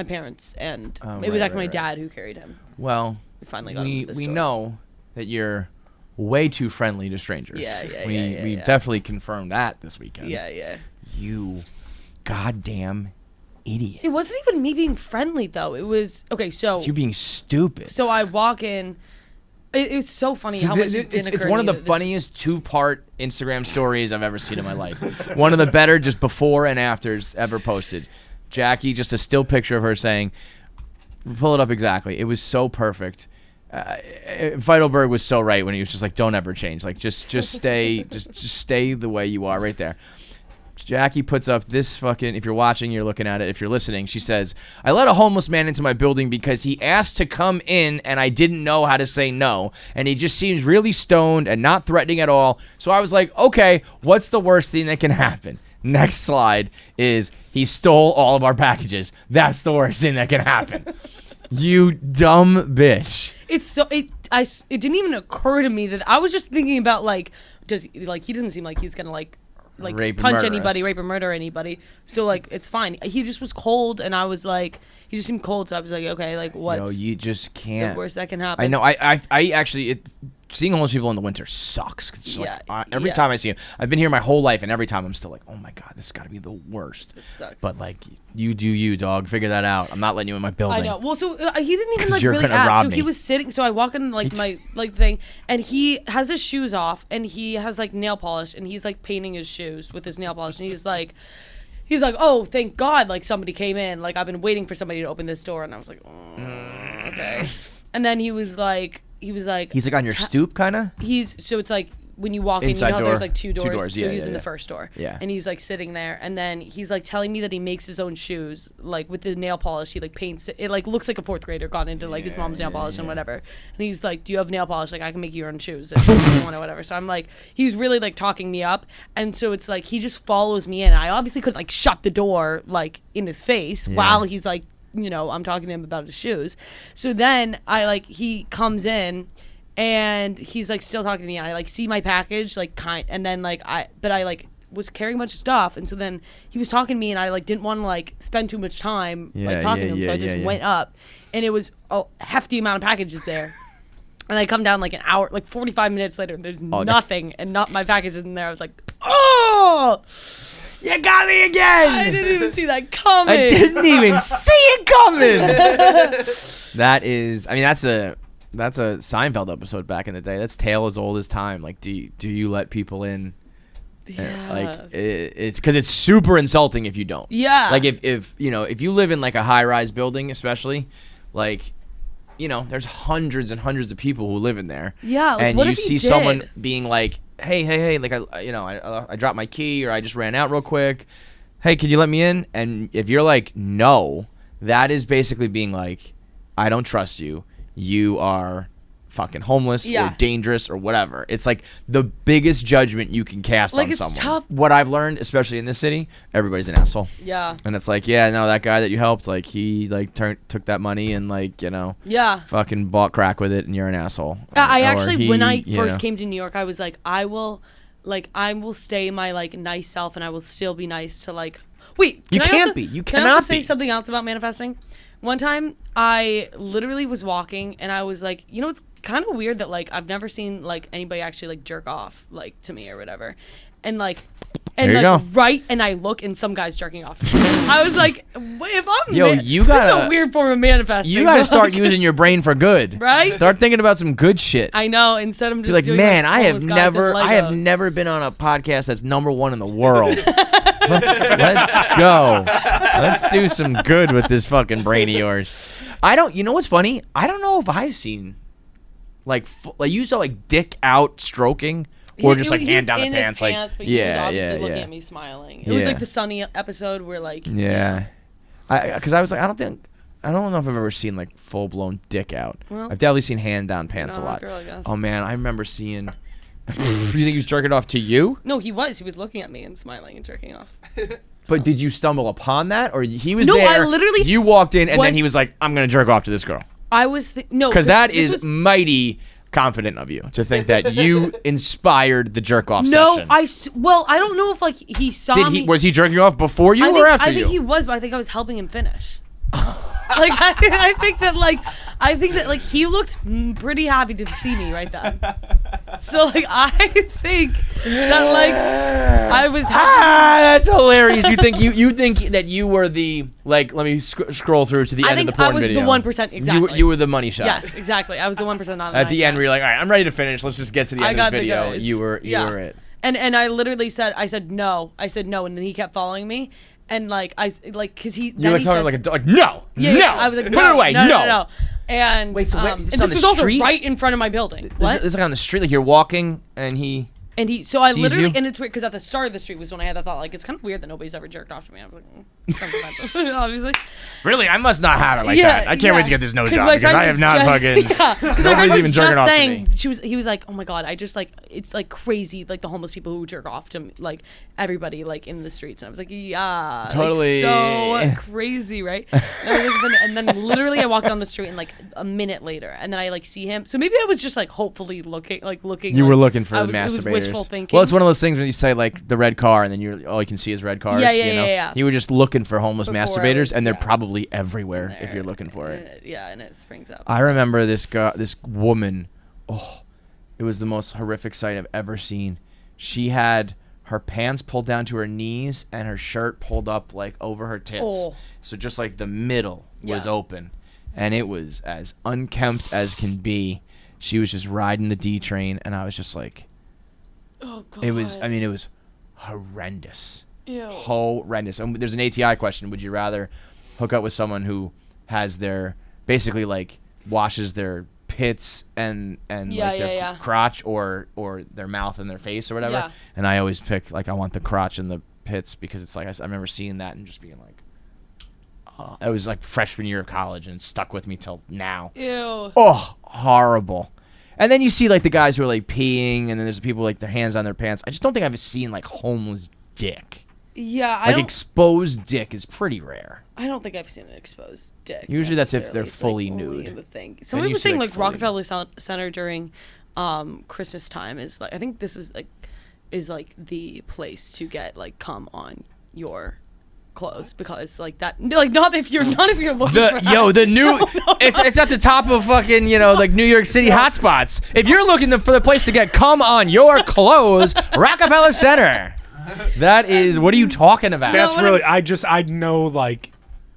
parents, and Oh, it was right, actually my right. dad who carried him. Well, We finally got him to the we store. know that you're way too friendly to strangers. Yeah, We yeah. definitely confirmed that this weekend. Yeah. You goddamn idiot. It wasn't even me being friendly though. It was okay. So It's you being stupid. so I walk in. It's so funny how much it didn't it's occur one to of me the that this funniest two-part Instagram stories I've ever seen in my life. One of the better just before and afters ever posted. Jackie, just a still picture of her saying, pull it up exactly. It was so perfect. Feidelberg was so right when he was just like, don't ever change. Like, just stay, just stay the way you are right there. Jackie puts up this fucking, if you're watching, you're looking at it. If you're listening, she says, I let a homeless man into my building because he asked to come in and I didn't know how to say no. And he just seems really stoned and not threatening at all. So I was like, okay, what's the worst thing that can happen? Next slide is he stole all of our packages. That's the worst thing that can happen. You dumb bitch. It's so it didn't even occur to me that I was just thinking about like he doesn't seem like he's gonna like Rape and punch murder anybody, us. rape or murder anybody. So like it's fine. He just was cold, and I was like, he just seemed cold. So I was like, okay, like what's No, you just the can't. worst that can happen? I know. I actually seeing homeless people in the winter sucks. 'Cause it's Yeah, like, every yeah. time I see them, I've been here my whole life, and every time I'm still like, oh my god, this has got to be the worst. It sucks. But like, you do you, dog. Figure that out. I'm not letting you in my building. I know. Well, so he didn't even 'Cause like you're really gonna ask. rob So me. he was sitting. So I walk in like my like thing, and he has his shoes off, and he has like nail polish, and he's like painting his shoes with his nail polish, and he's like, oh, thank God, like somebody came in. Like I've been waiting for somebody to open this door, and I was like, oh, okay. And then he was like, He's like on your stoop, kind of. so it's like when you walk in, Inside you know how door. there's like two doors. Yeah, so he's yeah, in yeah. the first door. Yeah. And he's like sitting there, and then he's like telling me that he makes his own shoes, like with the nail polish. He like paints it. It like looks like a fourth grader got into like his mom's nail polish and whatever. And he's like, "Do you have nail polish? Like I can make you your own shoes if you want or whatever." So I'm like, he's really like talking me up, and so it's like he just follows me in. I obviously could like shut the door like in his face while he's like, you know, I'm talking to him about his shoes. So then he comes in. And he's like still talking to me, and I like see my package, like and then like I was carrying a bunch of stuff, and so then he was talking to me, and I like didn't want to like spend too much time like talking to him, so I just went up, and it was a hefty amount of packages there, and I come down like an hour, like 45 minutes later, and there's nothing, and not my package is in there. I was like, oh. You got me again. I didn't even see that coming. I didn't even see it coming. That is, I mean, that's a Seinfeld episode back in the day. That's tale as old as time. Like, do you let people in? Yeah. Like it's because it's super insulting if you don't. Yeah. Like if you live in like a high rise building, especially, like, there's hundreds and hundreds of people who live in there. Yeah. Like, And what you if he see did? someone being like, hey, like I dropped my key or I just ran out real quick. Hey, can you let me in? And if you're like, no, that is basically being like, I don't trust you. You are fucking homeless or dangerous or whatever. It's like the biggest judgment you can cast Like, on it's someone. tough. What I've learned, especially in this city, everybody's an asshole. Yeah. And it's like, yeah, no, that guy that you helped, like he like took that money and like, Yeah. fucking bought crack with it and you're an asshole. I Or actually, when I he, first came to New York, I was like, I will stay my like nice self, and I will still be nice to like. Wait, You can I can't also- be. You Can I cannot also say be. something else about manifesting? One time, I literally was walking, and I was like, it's kind of weird that like I've never seen like anybody actually like jerk off like to me or whatever, and like. And There you like go. right, and I look, and some guy's jerking off. I was like, "Wait, if I'm You that's gotta- a weird form of manifesting." You got to but, start like, using your brain for good. Right? Start thinking about some good shit. I know. Instead, I'm Be just like, doing, man, like, I have homeless guys and never Legos." been on a podcast that's #1 in the world. let's go. Let's do some good with this fucking brain of yours. You know what's funny? I don't know if I've seen like you saw like dick out stroking or just like He hand was down the in his pants, like but he was obviously looking yeah. at me smiling. It was Yeah. like the Sunny episode where like Yeah. Because I was like, I don't know if I've ever seen like full blown dick out. Well, I've definitely seen hand down pants a no, lot. girl, I guess. Oh man, I remember seeing. You think he was jerking off to you? No, he was looking at me and smiling and jerking off. But did you stumble upon that, or he was No, there? I literally You walked in, and then was- he was like, "I'm gonna jerk off to this girl," I was no, because that this is was- mighty confident of you to think that you inspired the jerk off no. session. I don't know if like he saw me. Was he jerking off before you or after I you? think he was, but I think I was helping him finish. Like I think that he looked pretty happy to see me right then. So like I think that like I was that's hilarious. You think that you were the like? Let me scroll through to the I end of think the porn I was video. the 1% exactly. You were the money shot. Yes, exactly. I was the 1% on At the end, where you're like, all right, I'm ready to finish. Let's just get to the I end of got this the video. goods. You were Yeah. it. And I literally said no, and then he kept following me, and like because he You're like he talking said- like no, yeah, no. yeah, I was like put no, it away, no. And Wait, so wait, and this this on the was also street? right in front of my building. What? It's like on the street, like you're walking, and he. And so I Sees literally, you? and it's weird because at the start of the street was when I had that thought, like, it's kind of weird that nobody's ever jerked off to me. I was like, it's kind of offensive, obviously. Really, I must not have it like Yeah, that. I can't wait to get this nose job my because friend I have was not just- fucking. Yeah, 'cause my friend Nobody's was even jerking just off to saying, me. he was like, oh my god, I just like, it's like crazy, like the homeless people who jerk off to like everybody like in the streets, and I was like, yeah, like, Totally. so crazy, right? And then literally I walked down the street and like a minute later, and then I like see him. So maybe I was just like hopefully looking. You were looking for I the was, masturbators. It was wishful thinking. Well, it's one of those things when you say like the red car, and then all you can see is red cars. Yeah, you know? yeah. You were just looking for homeless Before I masturbators, was- and they're yeah. probably everywhere if you're looking for it. And it springs up. I remember this woman. Oh, it was the most horrific sight I've ever seen. She had her pants pulled down to her knees and her shirt pulled up like over her tits. Oh. So just like the middle was Yeah. open, and it was as unkempt as can be. She was just riding the D train, and I was just like, Oh god. it was horrendous. Ew. Horrendous. And there's an ATI question. Would you rather hook up with someone who has their basically like washes their pits and Yeah, like their yeah. crotch or their mouth and their face or whatever? Yeah. And I always pick like I want the crotch and the pits because it's like I remember seeing that and just being like, it was like freshman year of college and it stuck with me till now. Ew. Oh, horrible. And then you see like the guys who are like peeing, and then there's people like their hands on their pants. I just don't think I've seen like homeless dick. Yeah, Like exposed dick is pretty rare. I don't think I've seen an exposed dick. Usually that's if they're necessarily. It's, fully like, only nude. in the thing. Then Somebody you was see, saying like, like fully Rockefeller Center during Christmas time is like, I think this was like is like the place to get like cum on your clothes because like that like not if you're looking for that. The new No. it's at the top of fucking like New York City hotspots. If you're looking for the place to get cum on your clothes, Rockefeller Center. That is. What are you talking about? That's what really. I know like.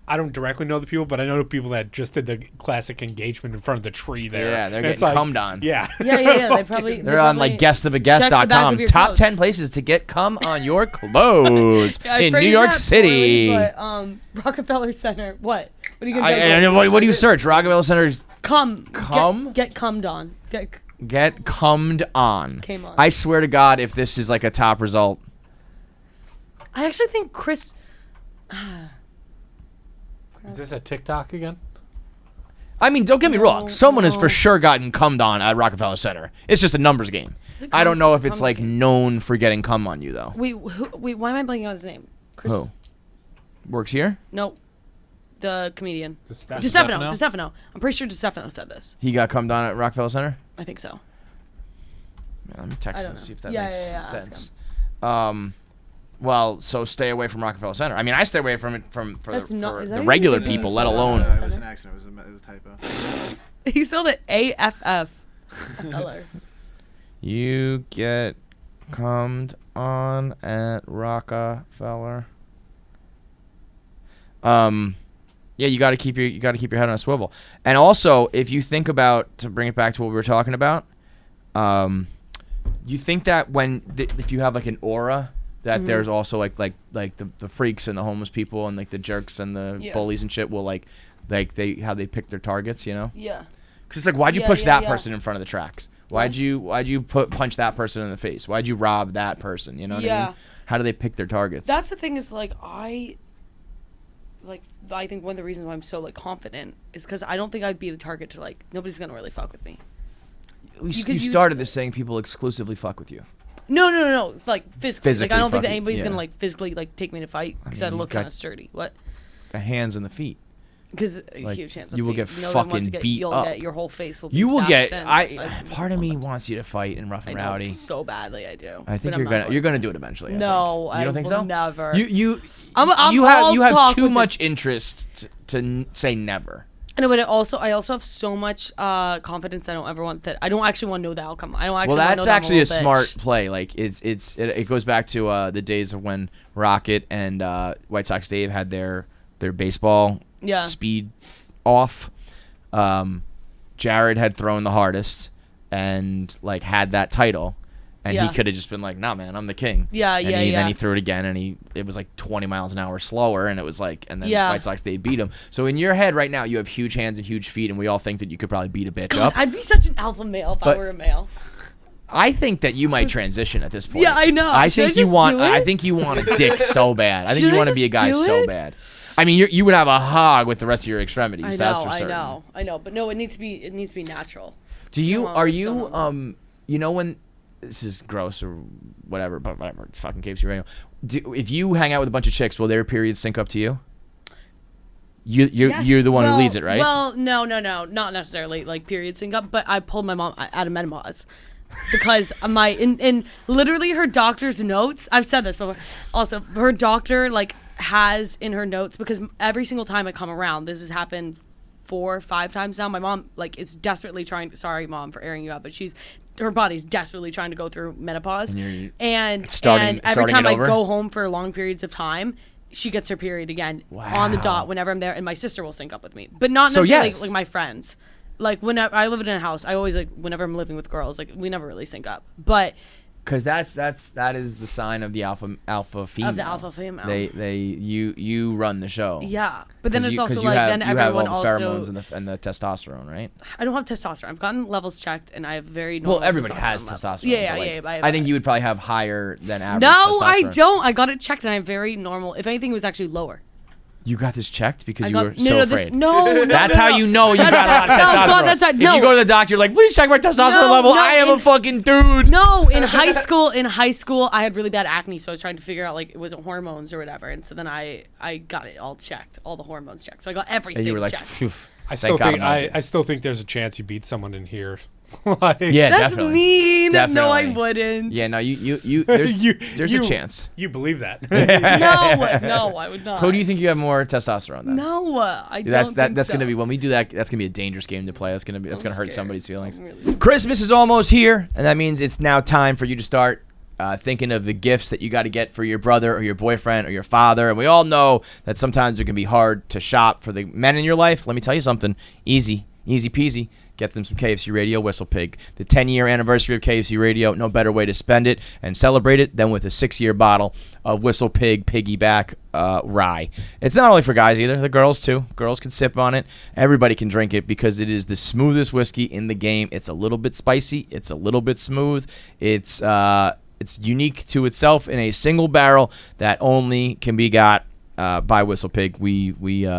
I don't directly know the people, but I know the people that just did the classic engagement in front of the tree there. Yeah, they're And getting it's like, cummed on. Yeah. Yeah. They probably. They're on like check the back guestofagaguest.com. of your Top clothes. 10 places to get cum on your clothes I in New phrased York that City. poorly, but, Rockefeller Center. What? What are you gonna I, do? what do you search? Rockefeller Center. Cum. Cum? Get cummed on. Get cummed on. Came on. I swear to God, if this is like a top result. I actually think Chris. Is this a TikTok again? I mean, don't get me wrong. Someone has no. for sure gotten cummed on at Rockefeller Center. It's just a numbers game. Is it I don't cum- know is if it it's cum like game? known for getting cum on you though. Wait, why am I blanking on his name? Chris. Who? Works here? No, the comedian. DiStefano? DiStefano. I'm pretty sure DiStefano said this. He got cummed on at Rockefeller Center? I think so. Yeah, let me text I him don't to see know. if that Yeah, makes ask sense. Well, so stay away from Rockefeller Center. I mean, I stay away from it for That's not- for is the that regular even- people, No, let no, alone. It was an accident. It was a typo. He spelled it AFF. Feller. You get cummed on at Rockefeller. Yeah, you got to keep your head on a swivel. And also, if you think about, to bring it back to what we were talking about, you think that if you have like an aura, that there's also like the freaks and the homeless people and like the jerks and the bullies and shit will like how they pick their targets, you know? Yeah. Because it's like, why'd you push Yeah, that yeah. person in front of the tracks? Why'd you punch that person in the face? Why'd you rob that person? You know what I Yeah. mean? How do they pick their targets? That's the thing is like I think one of the reasons why I'm so like confident is because I don't think I'd be the target to like nobody's gonna really fuck with me. you started this saying people exclusively fuck with you. No. Like physically. Like I don't think that fucking- anybody's yeah. gonna like physically like take me to fight because I mean, you look got- kind of sturdy. What? The hands and the feet. Because Like, huge chance of you will feet. get No one wants fucking to get, beat you'll up. Get your whole face will be You will bashed get. in. Part of me wants you to fight in rough I and know rowdy. so badly. I do. I think but I'm not you're going gonna do it eventually. No, I think. You don't think will so? never. You I'll you have talk too with much interest to say never. I know, but I also have so much confidence. I don't ever want that. I don't actually want to know the outcome. I don't actually. Well, wanna that's know that I'm actually a little smart bitch. play. Like it goes back to the days of when Rocket and White Sox Dave had their baseball Yeah. speed off. Jared had thrown the hardest and like had that title, and Yeah. he could have just been like, "Nah, man, I'm the king." Yeah, and yeah, Then yeah. he threw it again, and it was like 20 miles an hour slower, and it was like, and then Yeah. White Sox Dave beat him. So in your head right now, you have huge hands and huge feet, and we all think that you could probably beat a bitch God, up. I'd be such an alpha male if But- I were a male. I think that you might transition at this point. Yeah, I know. I Should I think you just want. do it? I think you want a dick so bad. I think Should you I want to be a just guy do so it? bad. I mean, you would have a hog with the rest of your extremities. I That's know, for certain. I know, but no, it needs to be natural. Do you? No, Are I still you? don't. You know when this is gross or whatever, but whatever. It's fucking keeps you radio. If you hang out with a bunch of chicks, will their periods sync up to you? You're the one who leads it, right? Well, no, not necessarily like period sync up, but I pulled my mom out of menopause because in literally her doctor's notes. I've said this before. Also, her doctor like has in her notes because every single time I come around, this has happened 4 or 5 times now. My mom like is desperately trying. Sorry, mom, for airing you out, but her body's desperately trying to go through menopause, and starting every it time I over? go home for long periods of time, she gets her period again on the Wow. dot whenever I'm there, and my sister will sync up with me, but not So, necessarily yes. like my friends. Like whenever I live in a house, I always like whenever I'm living with girls, like we never really sync up, but Because that is the sign of the alpha female. of the alpha female. You run the show. Yeah, but then 'Cause it's you- 'cause also you like have, then you have all everyone the also. pheromones and the testosterone, right? I don't have testosterone. I've gotten levels checked, and I have very normal. Well, everybody has level. testosterone. Yeah, but, like, yeah. I think you would probably have higher than average. No, I testosterone. don't. I got it checked, and I have very normal. If anything, it was actually lower. You got this checked because I you got were so afraid. no. That's how you know you got a lot of No, testosterone. God, that's not- If no. you go to the doctor, you're like, please check my testosterone No, level. no, I am a in- fucking dude. No, in high school, I had really bad acne, so I was trying to figure out like it wasn't hormones or whatever, and so then I got it all checked, all the hormones checked. So I got everything. And you were like, checked. phew. I Thank still God think I'm not. I still think there's a chance you beat someone in here. Like, Yeah, That's definitely. mean. No, I Definitely. wouldn't. Yeah, no, you there's there's you- a chance. You believe that? No, I would not. Who do you think you have more testosterone than? No, I That's don't. think that's so. gonna be when we do that. That's gonna be a dangerous game to play. That's gonna hurt scared. somebody's feelings. I'm really- Christmas is almost here, and that means it's now time for you to start thinking of the gifts that you got to get for your brother or your boyfriend or your father. And we all know that sometimes it can be hard to shop for the men in your life. Let me tell you something. Easy peasy. Get them some KFC Radio Whistle Pig. The 10-year anniversary of KFC Radio, no better way to spend it and celebrate it than with a 6-year bottle of Whistle Pig Piggyback Rye. It's not only for guys either, the girls too. Girls can sip on it. Everybody can drink it because it is the smoothest whiskey in the game. It's a little bit spicy. It's a little bit smooth. It's unique to itself in a single barrel that only can be got by Whistle Pig. We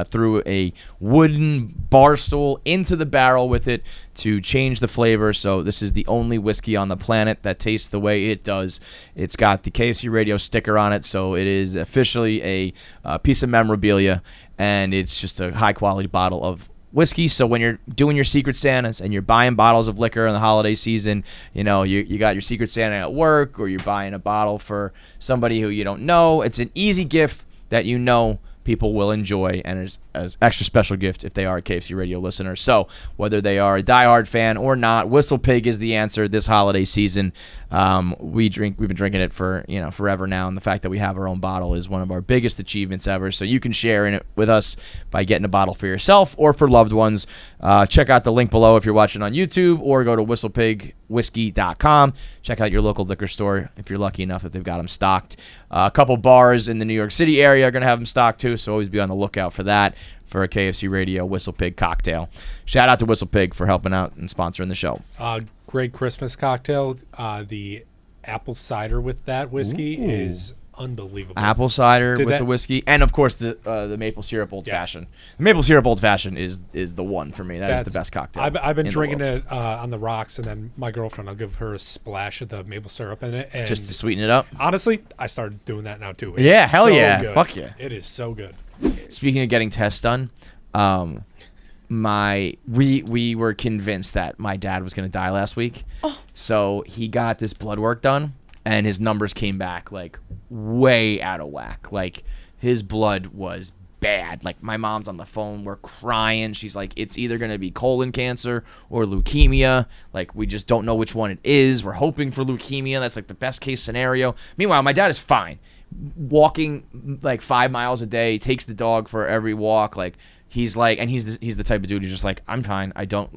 threw a wooden bar stool into the barrel with it to change the flavor. So this is the only whiskey on the planet that tastes the way it does. It's got the KFC Radio sticker on it, so it is officially a piece of memorabilia, and it's just a high-quality bottle of whiskey. So when you're doing your Secret Santas and you're buying bottles of liquor in the holiday season, you got your Secret Santa at work, or you're buying a bottle for somebody who you don't know, it's an easy gift that people will enjoy, and is as extra special gift if they are a KFC Radio listener. So whether they are a diehard fan or not, Whistle Pig is the answer this holiday season. We've been drinking it for forever now, and the fact that we have our own bottle is one of our biggest achievements ever. So you can share in it with us by getting a bottle for yourself or for loved ones. Check out the link below if you're watching on YouTube, or go to whistlepigwhiskey.com. Check out your local liquor store if you're lucky enough that they've got them stocked. A couple bars in the New York City area are going to have them stocked too, so always be on the lookout for that, for a KFC Radio Whistle Pig cocktail. Shout out to Whistle Pig for helping out and sponsoring the show. Great Christmas cocktail. The apple cider with that whiskey is unbelievable. Apple cider with the whiskey, and of course the maple syrup old fashioned. The maple syrup old fashioned is the one for me. That's the best cocktail. I've been drinking it on the rocks, and then my girlfriend, I'll give her a splash of the maple syrup in it, and just to sweeten it up. Honestly, I started doing that now too. Yeah, hell yeah, good. Fuck yeah, it is so good. Speaking of getting tests done, we were convinced that my dad was going to die last week. So he got this blood work done, and his numbers came back like way out of whack. Like his blood was bad. Like my mom's on the phone, we're crying. She's like, it's either going to be colon cancer or leukemia. Like we just don't know which one it is. We're hoping for leukemia. That's like the best case scenario. Meanwhile, my dad is fine. Walking like 5 miles a day, takes the dog for every walk. Like he's the type of dude who's just like, I'm fine. I don't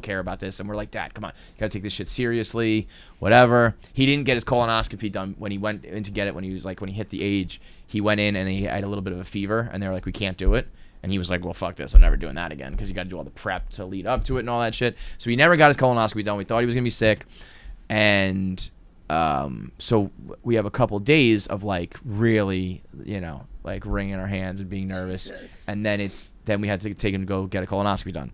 care about this. And we're like, Dad, come on, you gotta take this shit seriously. Whatever. He didn't get his colonoscopy done when he went in to get it when he hit the age. He went in and he had a little bit of a fever, and they were like, we can't do it. And he was like, well, fuck this. I'm never doing that again, because you got to do all the prep to lead up to it and all that shit. So he never got his colonoscopy done. We thought he was gonna be sick, and so we have a couple days of like really, like wringing our hands and being nervous. Yes. And then we had to take him to go get a colonoscopy done.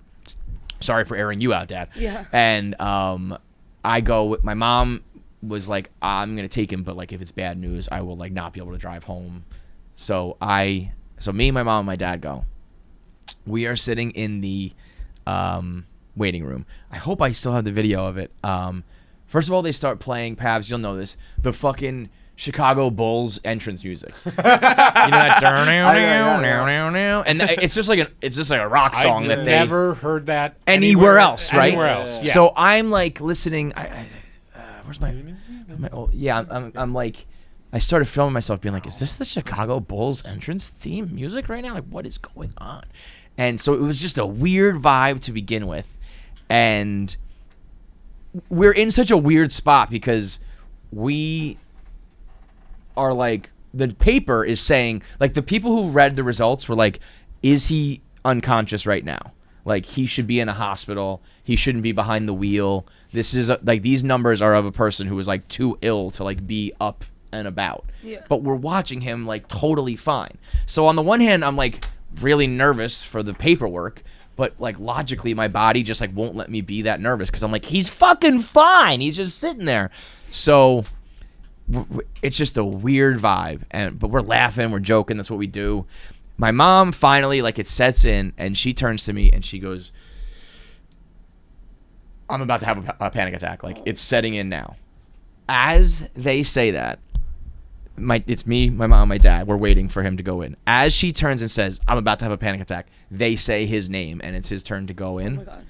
Sorry for airing you out, Dad. Yeah. And I go, my mom was like, I'm going to take him, but like if it's bad news, I will like not be able to drive home. So me, my mom, and my dad go. We are sitting in the waiting room. I hope I still have the video of it. First of all, they start playing, Pabs, you'll know this, the fucking Chicago Bulls entrance music. You know that? And it's just like a rock song that they never heard that anywhere else, right? Anywhere else. Yeah. So I'm like listening. Where's my? I'm like, I started filming myself, being like, is this the Chicago Bulls entrance theme music right now? Like, what is going on? And so it was just a weird vibe to begin with, and we're in such a weird spot because we are like, the paper is saying, like, the people who read the results were like, is he unconscious right now? Like, he should be in a hospital. He shouldn't be behind the wheel. This is like, these numbers are of a person who is like too ill to like be up and about. Yeah. But we're watching him like totally fine. So on the one hand, I'm like really nervous for the paperwork, but like logically my body just like won't let me be that nervous, because I'm like, he's fucking fine. He's just sitting there. So it's just a weird vibe, but we're laughing, we're joking. That's what we do. My mom finally, like, it sets in, and she turns to me and she goes, I'm about to have a panic attack. Like, it's setting in now. As they say that, it's me, my mom, my dad. We're waiting for him to go in. As she turns and says, I'm about to have a panic attack, they say his name, and it's his turn to go in. Oh my God.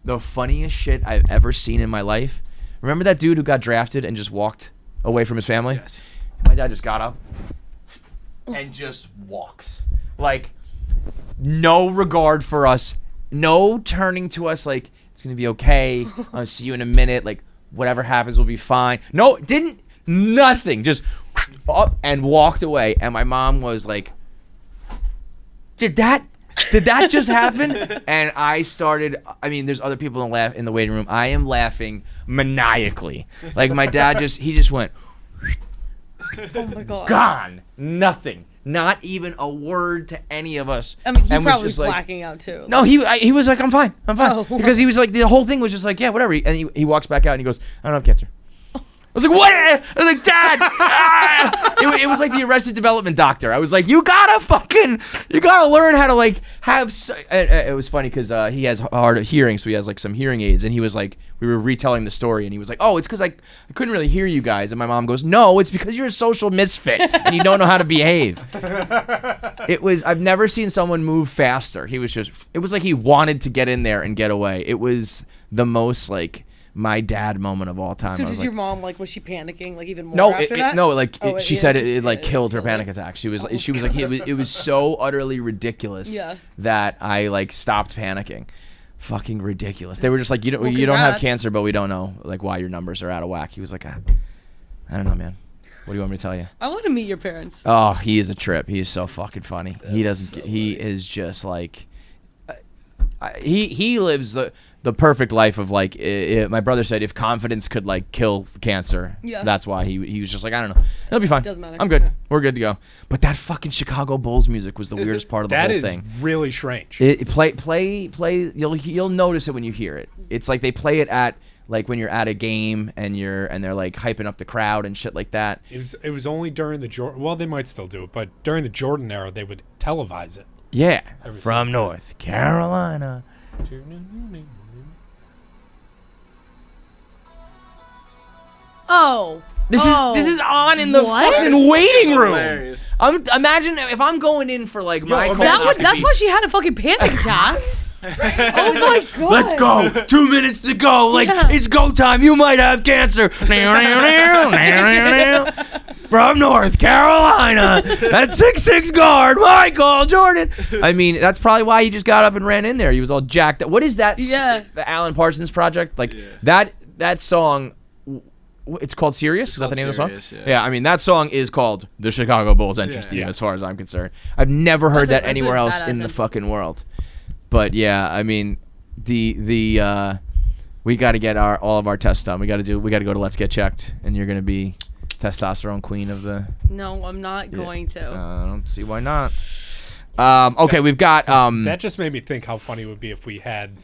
The funniest shit I've ever seen in my life. Remember that dude who got drafted and just walked away from his family? Yes. My dad just got up and just walks. Like, no regard for us. No turning to us like, it's going to be okay. I'll see you in a minute. Like, whatever happens will be fine. No, didn't. Nothing. Just up and walked away. And my mom was like, did that just happen? And I started, I mean, there's other people in the waiting room. I am laughing maniacally. Like, my dad he just went, Oh my god. gone. Nothing. Not even a word to any of us. I mean, he And was probably was just like, blacking out too. no, he was like, I'm fine. Oh. Because he was like, the whole thing was just like, yeah, whatever. And he walks back out and he goes, I don't have cancer. I was like, what? I was like, Dad. Ah! It was like the Arrested Development doctor. I was like, you gotta learn how to like have. It was funny because he has hard of hearing, so he has like some hearing aids, and he was like, we were retelling the story, and he was like, oh, it's because I couldn't really hear you guys, and my mom goes, no, it's because you're a social misfit and you don't know how to behave. I've never seen someone move faster. It was like he wanted to get in there and get away. It was the most like my dad moment of all time. So I was did your like, mom like, was she panicking like even more after that? She said it like killed her panic attack. She was like it was so utterly ridiculous that I like stopped panicking. Fucking ridiculous. They were just like, you don't have congrats. cancer, but we don't know like why your numbers are out of whack. He was like, I don't know, man. What do you want me to tell you? I want to meet your parents. Oh, he is a trip. He is so fucking funny. He is just like he lives the perfect life of like my brother said, if confidence could like kill cancer, that's why he was just like, I don't know, it'll be fine. Doesn't matter. I'm good. We're good to go. But that fucking Chicago Bulls music was the weirdest part of the whole thing. That is really strange. Play. You'll notice it when you hear it. It's like they play it at like when you're at a game and they're like hyping up the crowd and shit like that. It was only during the Jordan. Well, they might still do it, but during the Jordan era, they would televise it. Yeah, from North Carolina. Oh. This is on in the fucking waiting room. Hilarious. Imagine if I'm going in for like my That's why she had a fucking panic attack. Oh my god. Let's go. 2 minutes to go. Like, it's go time. You might have cancer. From North Carolina. That 6'6" guard, Michael Jordan. I mean, that's probably why he just got up and ran in there. He was all jacked up. What is that? Yeah. The Alan Parsons Project? Like, that song, it's called Sirius? Is that the name of the song? Sirius, Yeah, I mean, that song is called The Chicago Bulls Entrance Theme, as far as I'm concerned. I've never heard that anywhere else in the fucking world. But yeah, I mean, we got to get all of our tests done. We got to go to Let's Get Checked, and you're gonna be testosterone queen of the. No, I'm not going to. I don't see why not. Okay, we've got. That just made me think how funny it would be if we had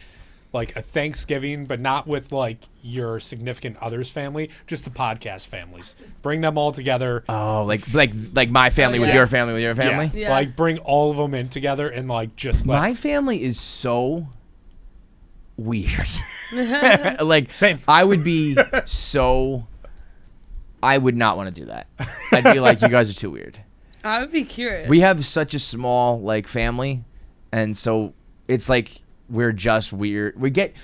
like a Thanksgiving, but not with like your significant other's family, just the podcast families. Bring them all together. Oh, like my family with your family with your family. Yeah. Like bring all of them in together and like just let. My family is so weird. Like, Same. I would be so. I would not want to do that. I'd be like, you guys are too weird. I would be curious. We have such a small like family, and so it's like we're just weird.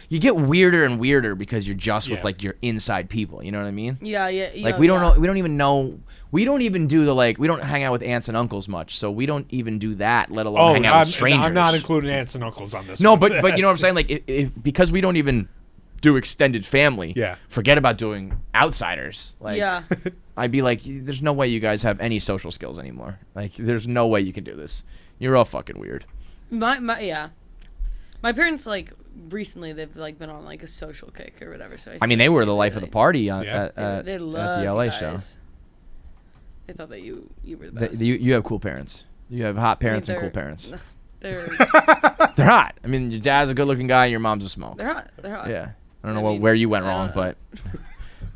You get weirder and weirder because you're just with like your inside people. You know what I mean? Yeah. Like we don't know. We don't even know. We don't even do the like. We don't hang out with aunts and uncles much, so we don't even do that. Let alone hang out with strangers. I'm not including aunts and uncles on this. No, one. but you know what I'm saying? Like if because we don't even do extended family. Yeah. Forget about doing outsiders. Like Yeah. I'd be like, there's no way you guys have any social skills anymore. Like there's no way you can do this. You're all fucking weird. My parents like recently they've like been on like a social kick or whatever. So I mean, they were the life of the party they at the LA show. They thought that you were the best. You have cool parents. You have hot parents and cool parents. They're hot. I mean, your dad's a good-looking guy, and your mom's a smoke. they're hot. Yeah. I don't know where you went wrong, but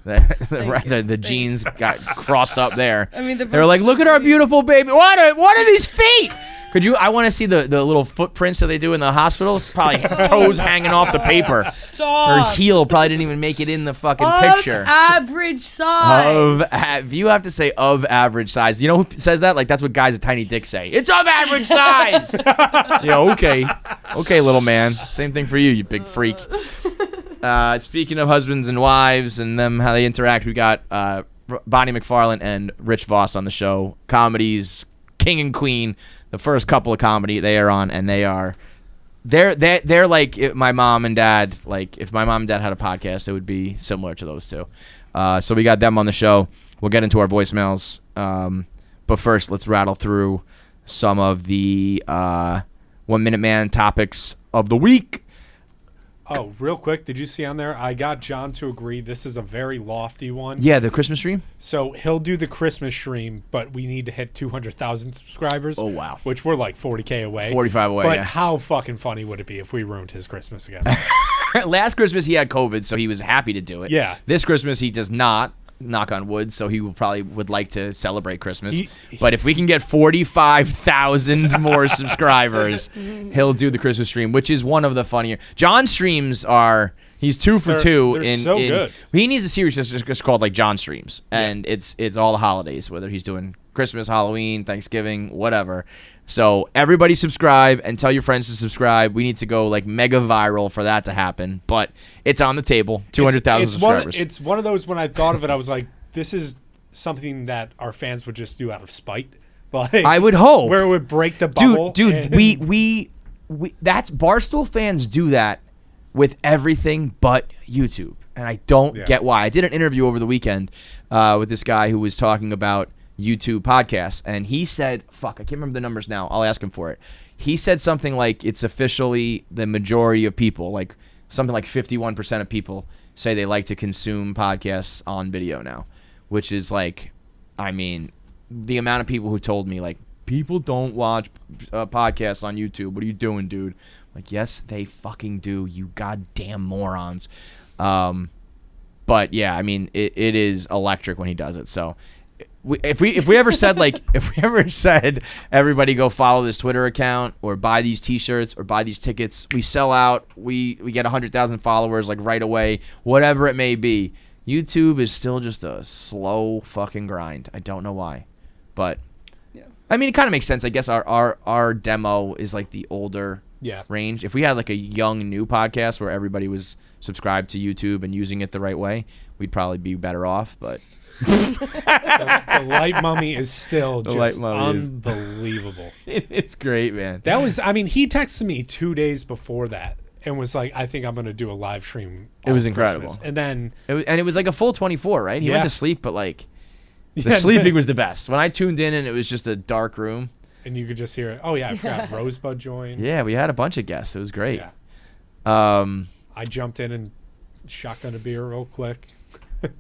the genes got crossed up there. I mean, they were like, "Look at our beautiful baby. What are these feet?" I want to see the little footprints that they do in the hospital. Probably toes hanging off the paper. Stop. Her heel probably didn't even make it in the fucking picture. Average size. If you have to say of average size, you know who says that? Like that's what guys with tiny dicks say. It's of average size. Yeah, okay, little man. Same thing for you, you big freak. Speaking of husbands and wives and them how they interact, we got Bonnie McFarlane and Rich Voss on the show. Comedies, king and queen. The first couple of comedy they are on, and they're like my mom and dad. Like if my mom and dad had a podcast, it would be similar to those two. So we got them on the show. We'll get into our voicemails. But first, let's rattle through some of the 1 Minute Man topics of the week. Oh, real quick, did you see on there? I got John to agree this is a very lofty one. Yeah, the Christmas stream. So he'll do the Christmas stream, but we need to hit 200,000 subscribers. Oh, wow. Which we're like 40K away. 45 away, But yeah. how fucking funny would it be if we ruined his Christmas again? Last Christmas he had COVID, so he was happy to do it. Yeah. This Christmas he does not. Knock on wood, so he would like to celebrate Christmas. But if we can get 45,000 more subscribers, he'll do the Christmas stream, which is one of the funnier. John's streams he's 2 for 2. They're so good. He needs a series that's just called like John Streams, and it's all the holidays, whether he's doing Christmas, Halloween, Thanksgiving, whatever. So everybody subscribe and tell your friends to subscribe. We need to go like mega viral for that to happen. But it's on the table. 200,000 subscribers. It's one of those, when I thought of it, I was like, this is something that our fans would just do out of spite. Like, I would hope. Where it would break the bubble. Dude, and- we that's Barstool fans do that with everything but YouTube. And I don't get why. I did an interview over the weekend with this guy who was talking about YouTube podcasts, and he said, I can't remember the numbers now. I'll ask him for it. He said something like it's officially the majority of people, like something like 51% of people say they like to consume podcasts on video now, which is like, I mean, the amount of people who told me like, people don't watch podcasts on YouTube. What are you doing, dude? Like, yes, they fucking do, you goddamn morons. But yeah, I mean, it is electric when he does it. So if we ever said everybody go follow this Twitter account or buy these T-shirts or buy these tickets, we sell out, we get 100,000 followers like right away, whatever it may be. YouTube is still just a slow fucking grind. I don't know why, but yeah, I mean it kind of makes sense. I guess our demo is like the older range. If we had like a young new podcast where everybody was subscribed to YouTube and using it the right way, we'd probably be better off, but. The Light Mummy is still just unbelievable. It's great, man. That was, I mean, he texted me 2 days before that and was like, I think I'm going to do a live stream. It was incredible. Christmas. And then. It was like a full 24, right? He went to sleep, but like, the sleeping was the best. When I tuned in and it was just a dark room. And you could just hear it. Oh, yeah, I forgot Rosebud joined. Yeah, we had a bunch of guests. It was great. Yeah. I jumped in and shotgunned a beer real quick.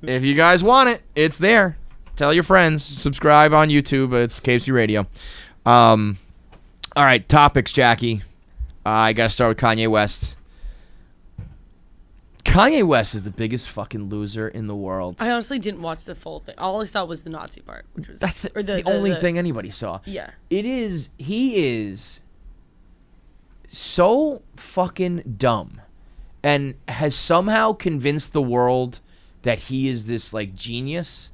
If you guys want it, it's there. Tell your friends. Subscribe on YouTube. It's KFC Radio. All right, topics, Jackie. I got to start with Kanye West. Kanye West is the biggest fucking loser in the world. I honestly didn't watch the full thing. All I saw was the Nazi part, which was that's the only thing anybody saw. Yeah. He is so fucking dumb and has somehow convinced the world that he is this like genius.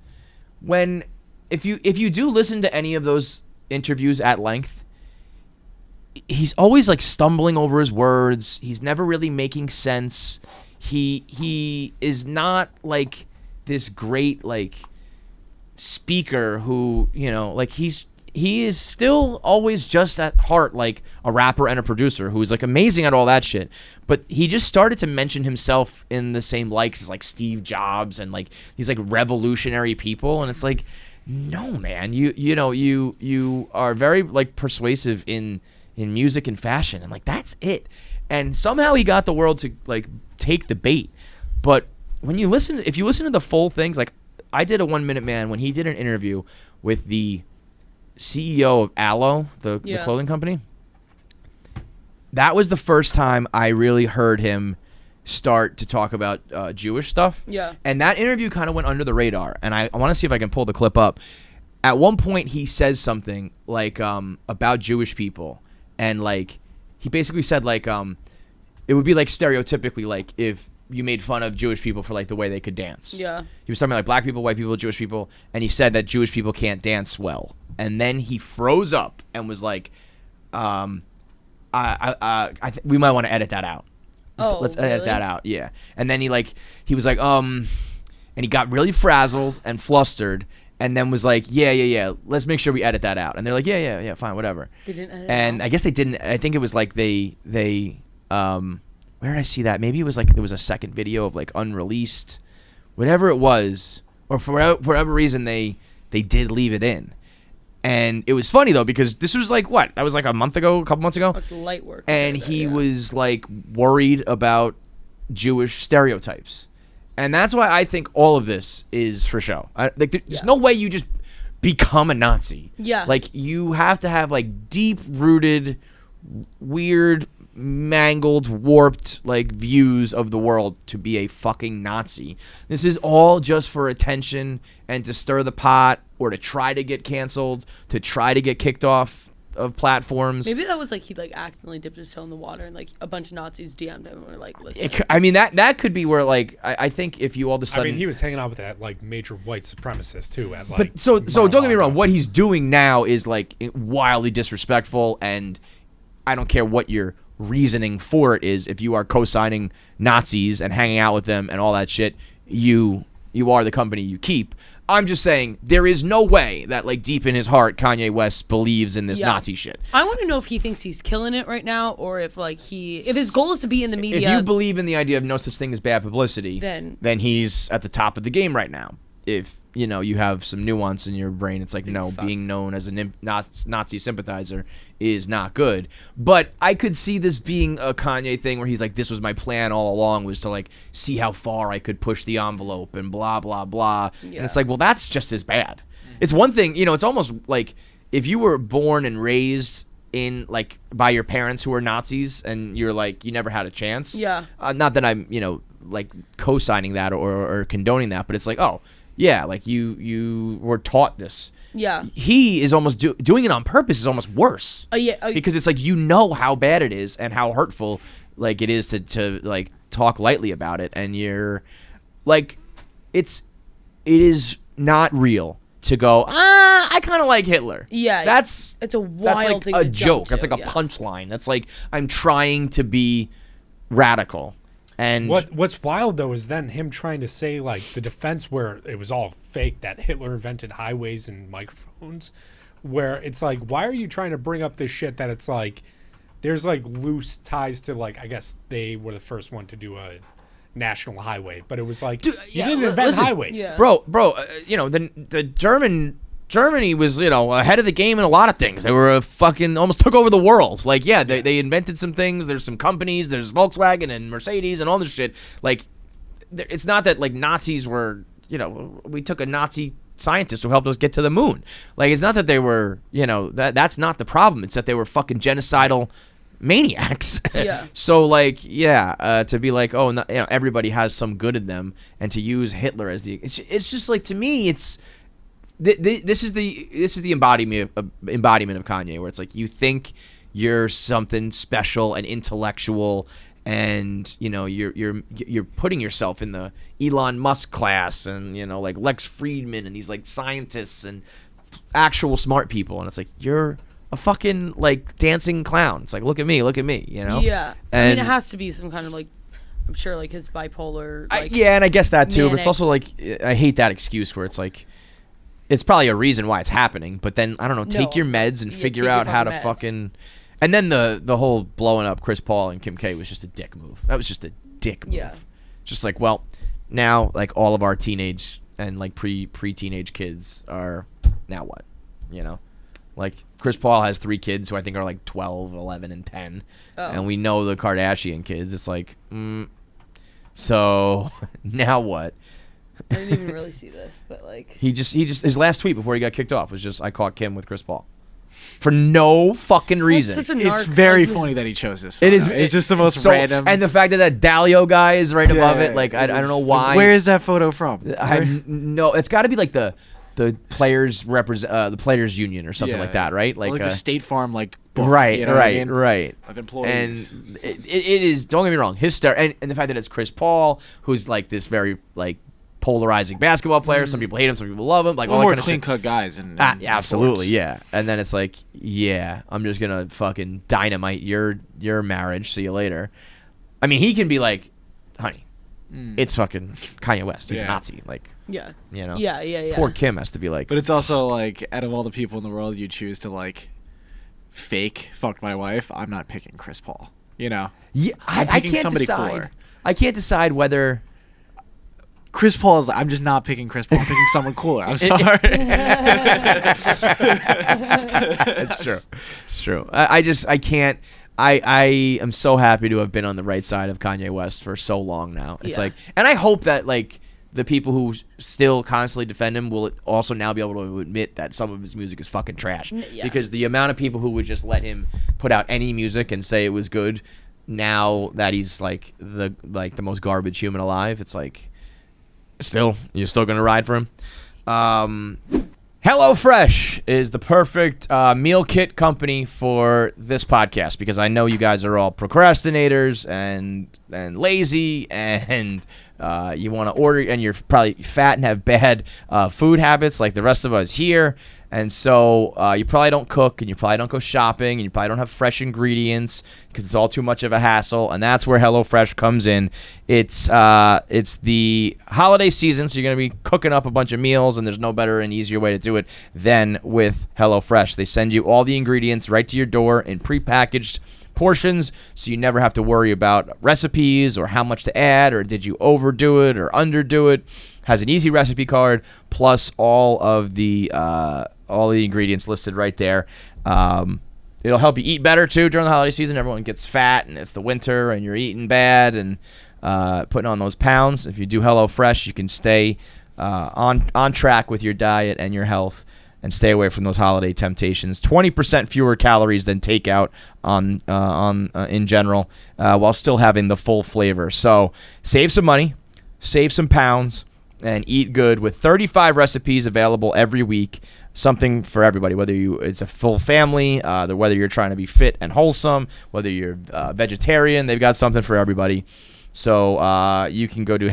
When if you do listen to any of those interviews at length, he's always like stumbling over his words. He's never really making sense. He is not like this great like speaker who, you know, like he is still always just at heart like a rapper and a producer who is like amazing at all that shit. But he just started to mention himself in the same likes as like Steve Jobs and like these like revolutionary people, and it's like, no man, you are very like persuasive in music and fashion, and like that's it. And somehow he got the world to like take the bait. But when you listen, if you listen to the full things, like I did a 1 Minute Man when he did an interview with the CEO of Aloe, the clothing company. That was the first time I really heard him start to talk about Jewish stuff. Yeah. And that interview kind of went under the radar. And I want to see if I can pull the clip up. At one point, he says something like about Jewish people. And like, he basically said like, it would be like stereotypically like if you made fun of Jewish people for like the way they could dance. Yeah. He was talking about like black people, white people, Jewish people. And he said that Jewish people can't dance well. And then he froze up and was like, we might want to edit that out. Oh, let's edit really? that out. Yeah. And then he was like, and he got really frazzled and flustered, and then was like, yeah, let's make sure we edit that out. And they're like, yeah, fine, whatever. They didn't edit it And out? I guess they didn't. I think it was like they where did I see that? Maybe it was like there was a second video of like unreleased, whatever it was, or for whatever reason they did leave it in. And it was funny though because this was like what? That was like a couple months ago. It's light work. And compared to he that, yeah. was like worried about Jewish stereotypes. And that's why I think all of this is for show. There's no way you just become a Nazi. Yeah. Like you have to have like deep rooted, weird, mangled, warped like views of the world to be a fucking Nazi. This is all just for attention and to stir the pot or to try to get canceled, to try to get kicked off of platforms. Maybe that was like he like accidentally dipped his toe in the water and like a bunch of Nazis DM'd him and were like, listen. I mean that could be where like I think if you all of a sudden I mean, he was hanging out with that like major white supremacist too. At like, but so don't get me wrong. Mar-a-Lago. What he's doing now is like wildly disrespectful, and I don't care what your reasoning for it is. If you are co-signing Nazis and hanging out with them and all that shit, you are the company you keep. I'm just saying there is no way that like deep in his heart Kanye West believes in this Nazi shit. I want to know if he thinks he's killing it right now or if like if his goal is to be in the media. If you believe in the idea of no such thing as bad publicity, Then he's at the top of the game right now. If you have some nuance in your brain, it's like no, being known as a Nazi sympathizer is not good. But I could see this being a Kanye thing where he's like, this was my plan all along, was to like see how far I could push the envelope and blah blah blah. Yeah. And it's like, well, that's just as bad. It's one thing, it's almost like if you were born and raised in like by your parents who were Nazis and you're like you never had a chance. Yeah. Not that I'm like co-signing that or condoning that, but it's like, oh yeah, like you were taught this. Yeah. He is almost doing it on purpose is almost worse. Yeah. Because it's like how bad it is and how hurtful like it is to like talk lightly about it, and you're like it is not real to go, I kind of like Hitler. Yeah. It's a wild that's like thing a to joke. jump That's to, like a yeah. punchline. That's like I'm trying to be radical. And What's wild though is then him trying to say like the defense where it was all fake, that Hitler invented highways and microphones, where it's like, why are you trying to bring up this shit that it's like there's like loose ties to like, I guess they were the first one to do a national highway, but it was like you didn't invent listen, highways. Yeah. bro. The Germany was ahead of the game in a lot of things. They were almost took over the world. Like they invented some things. There's some companies. There's Volkswagen and Mercedes and all this shit. Like it's not that like Nazis were we took a Nazi scientist who helped us get to the moon. Like it's not that they were that's not the problem. It's that they were fucking genocidal maniacs. Yeah. So like to be like everybody has some good in them, and to use Hitler as it's just like, to me it's this is the embodiment of Kanye, where it's like you think you're something special and intellectual, and you're putting yourself in the Elon Musk class, and like Lex Friedman and these like scientists and actual smart people, and it's like you're a fucking like dancing clown. It's like look at me, Yeah. And I mean, it has to be some kind of like, I'm sure like his bipolar. Like, and I guess that too, but it's manic. also like I hate that excuse where it's like it's probably a reason why it's happening, but then I don't know, take your meds and figure take your out how to fucking meds. fucking. And then the whole blowing up Chris Paul and Kim K was just a dick move. That was just a dick move. Yeah. Just like, well, now like all of our teenage and like pre-teenage kids are now what, like Chris Paul has 3 kids who I think are like 12, 11, and 10, and we know the Kardashian kids. It's like, so now what? I didn't even really see this, but like He just his last tweet before he got kicked off was just, I caught Kim with Chris Paul. For no fucking reason. such a It's narc. very Like, funny that he chose this. It is. photo. It's just the most so, random. And the fact that Dalio guy is right above it, like I don't know why. Where is that photo from? No, it's got to be like the players the players union or something like that, right? Like the State Farm book, right, you know what I mean? right. Of employees. And it is. Don't get me wrong, hysterical, and the fact that it's Chris Paul, who's like this very like polarizing basketball player. Some people hate him, some people love him. Like all that more kind of clean shit. cut guys. And Absolutely, yeah. And then it's like, I'm just gonna fucking dynamite your marriage. See you later. I mean, he can be like, honey, it's fucking Kanye West. He's a Yeah. Nazi. Like, Yeah. you know? Yeah. Poor Kim has to be like, But it's also like, out of all the people in the world you choose to like fake fuck my wife, I'm not picking Chris Paul. You know, yeah, I'm I picking can't somebody decide. cooler. I can't decide whether. Chris Paul is like, I'm just not picking Chris Paul. I'm picking someone cooler. I'm sorry. It's true. It's true. I can't. I am so happy to have been on the right side of Kanye West for so long now. It's Yeah. like, and I hope that like the people who still constantly defend him will also now be able to admit that some of his music is fucking trash. Yeah. Because the amount of people who would just let him put out any music and say it was good, now that he's like the most garbage human alive, it's like, you're still gonna ride for him. HelloFresh is the perfect meal kit company for this podcast because I know you guys are all procrastinators and lazy and you want to order and you're probably fat and have bad food habits like the rest of us here. And so you probably don't cook and you probably don't go shopping and you probably don't have fresh ingredients because it's all too much of a hassle. And that's where HelloFresh comes in. It's the holiday season, so you're going to be cooking up a bunch of meals, and there's no better and easier way to do it than with HelloFresh. They send you all the ingredients right to your door in prepackaged portions, so you never have to worry about recipes or how much to add or did you overdo it or underdo it. Has an easy recipe card plus all the ingredients listed right there. It'll help you eat better too during the holiday season. Everyone gets fat and it's the winter and you're eating bad and putting on those pounds. If you do HelloFresh, you can stay on track with your diet and your health and stay away from those holiday temptations. 20% fewer calories than takeout in general, while still having the full flavor. So save some money, save some pounds, and eat good with 35 recipes available every week. Something for everybody, whether it's a full family, whether you're trying to be fit and wholesome, whether you're vegetarian, they've got something for everybody. So you can go to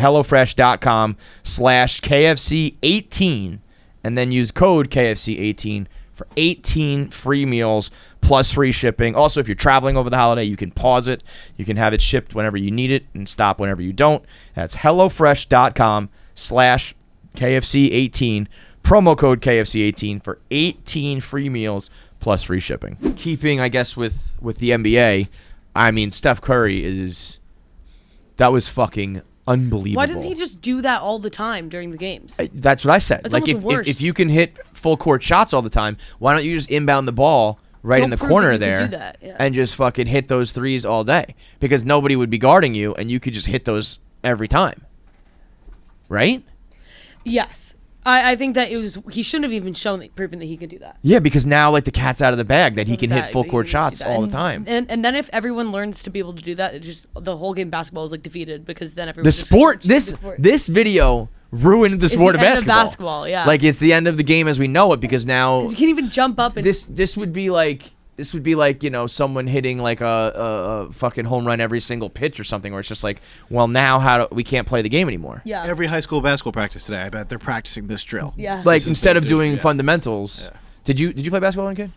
HelloFresh.com/KFC18 and then use code KFC18 for 18 free meals plus free shipping. Also, if you're traveling over the holiday, you can pause it. You can have it shipped whenever you need it and stop whenever you don't. That's HelloFresh.com/KFC18. Promo code KFC18 for 18 free meals plus free shipping. Keeping, I guess, with the NBA, I mean, Steph Curry that was fucking unbelievable. Why doesn't he just do that all the time during the games? That's what I said. That's like almost worse. if you can hit full court shots all the time, why don't you just inbound the ball right Don't in the prove corner that you there can do that, yeah. and just fucking hit those threes all day? Because nobody would be guarding you and you could just hit those every time. Right? Yes. I think that he shouldn't have even proven that he could do that. Yeah, because now like the cat's out of the bag that he can hit full That court he can shots just do that. all the And- time. And then if everyone learns to be able to do that, the whole game of basketball is like defeated because then everyone This video ruined the sport of the end of basketball. basketball, yeah. Like it's the end of the game as we know it because now you can't even jump up and this would be like someone hitting like a fucking home run every single pitch or something where it's just like, well, now we can't play the game anymore. yeah. Every high school basketball practice today, I bet they're practicing this drill. Yeah. Like This is instead of the- doing yeah. fundamentals. Yeah. Did you play basketball when you were a kid?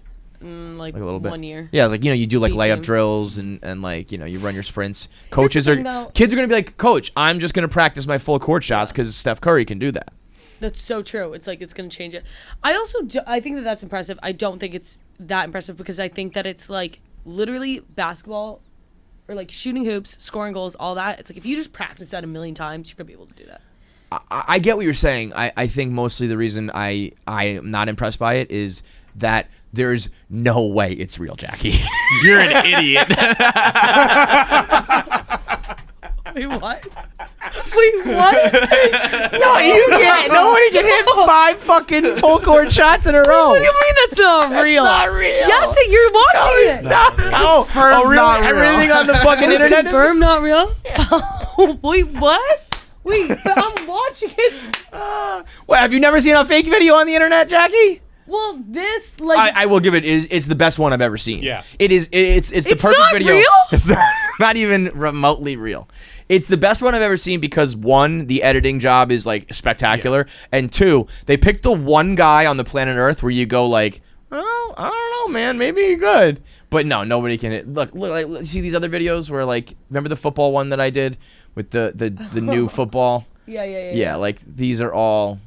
like Like a little bit. 1 year. Yeah, like you do like Me layup too. drills and like you run your sprints. the Coaches thing, though. kids are gonna be like, Coach, I'm just gonna practice my full court shots because Steph Curry can do that. That's so true. It's like it's going to change it. I also I think that that's impressive. I don't think it's that impressive because I think that it's like literally basketball or like shooting hoops, scoring goals, all that. It's like if you just practice that a million times, you're going to be able to do that. I get what you're saying. I think mostly the reason I am not impressed by it is that there's no way it's real, Jackie. You're an idiot. Wait, what? Wait, what? No, you can't. Nobody can hit 5 fucking full court shots in a row. What do you mean that's not real? not real. Yes, you're watching it. Oh, really? not real. Everything on the fucking It's internet? confirmed not real? Wait, what? Wait, but I'm watching it. What, have you never seen a fake video on the internet, Jackie? Well, this, like... I will give it. It's the best one I've ever seen. Yeah. It is. It's the It's perfect not video. real? It's not even remotely real. It's the best one I've ever seen because 1, the editing job is like spectacular, and 2, they picked the one guy on the planet Earth where you go like, I don't know, man. Maybe he could. But no, nobody can hit. Look, like, see these other videos where, like, remember the football one that I did with the new football? Yeah. Like, these are all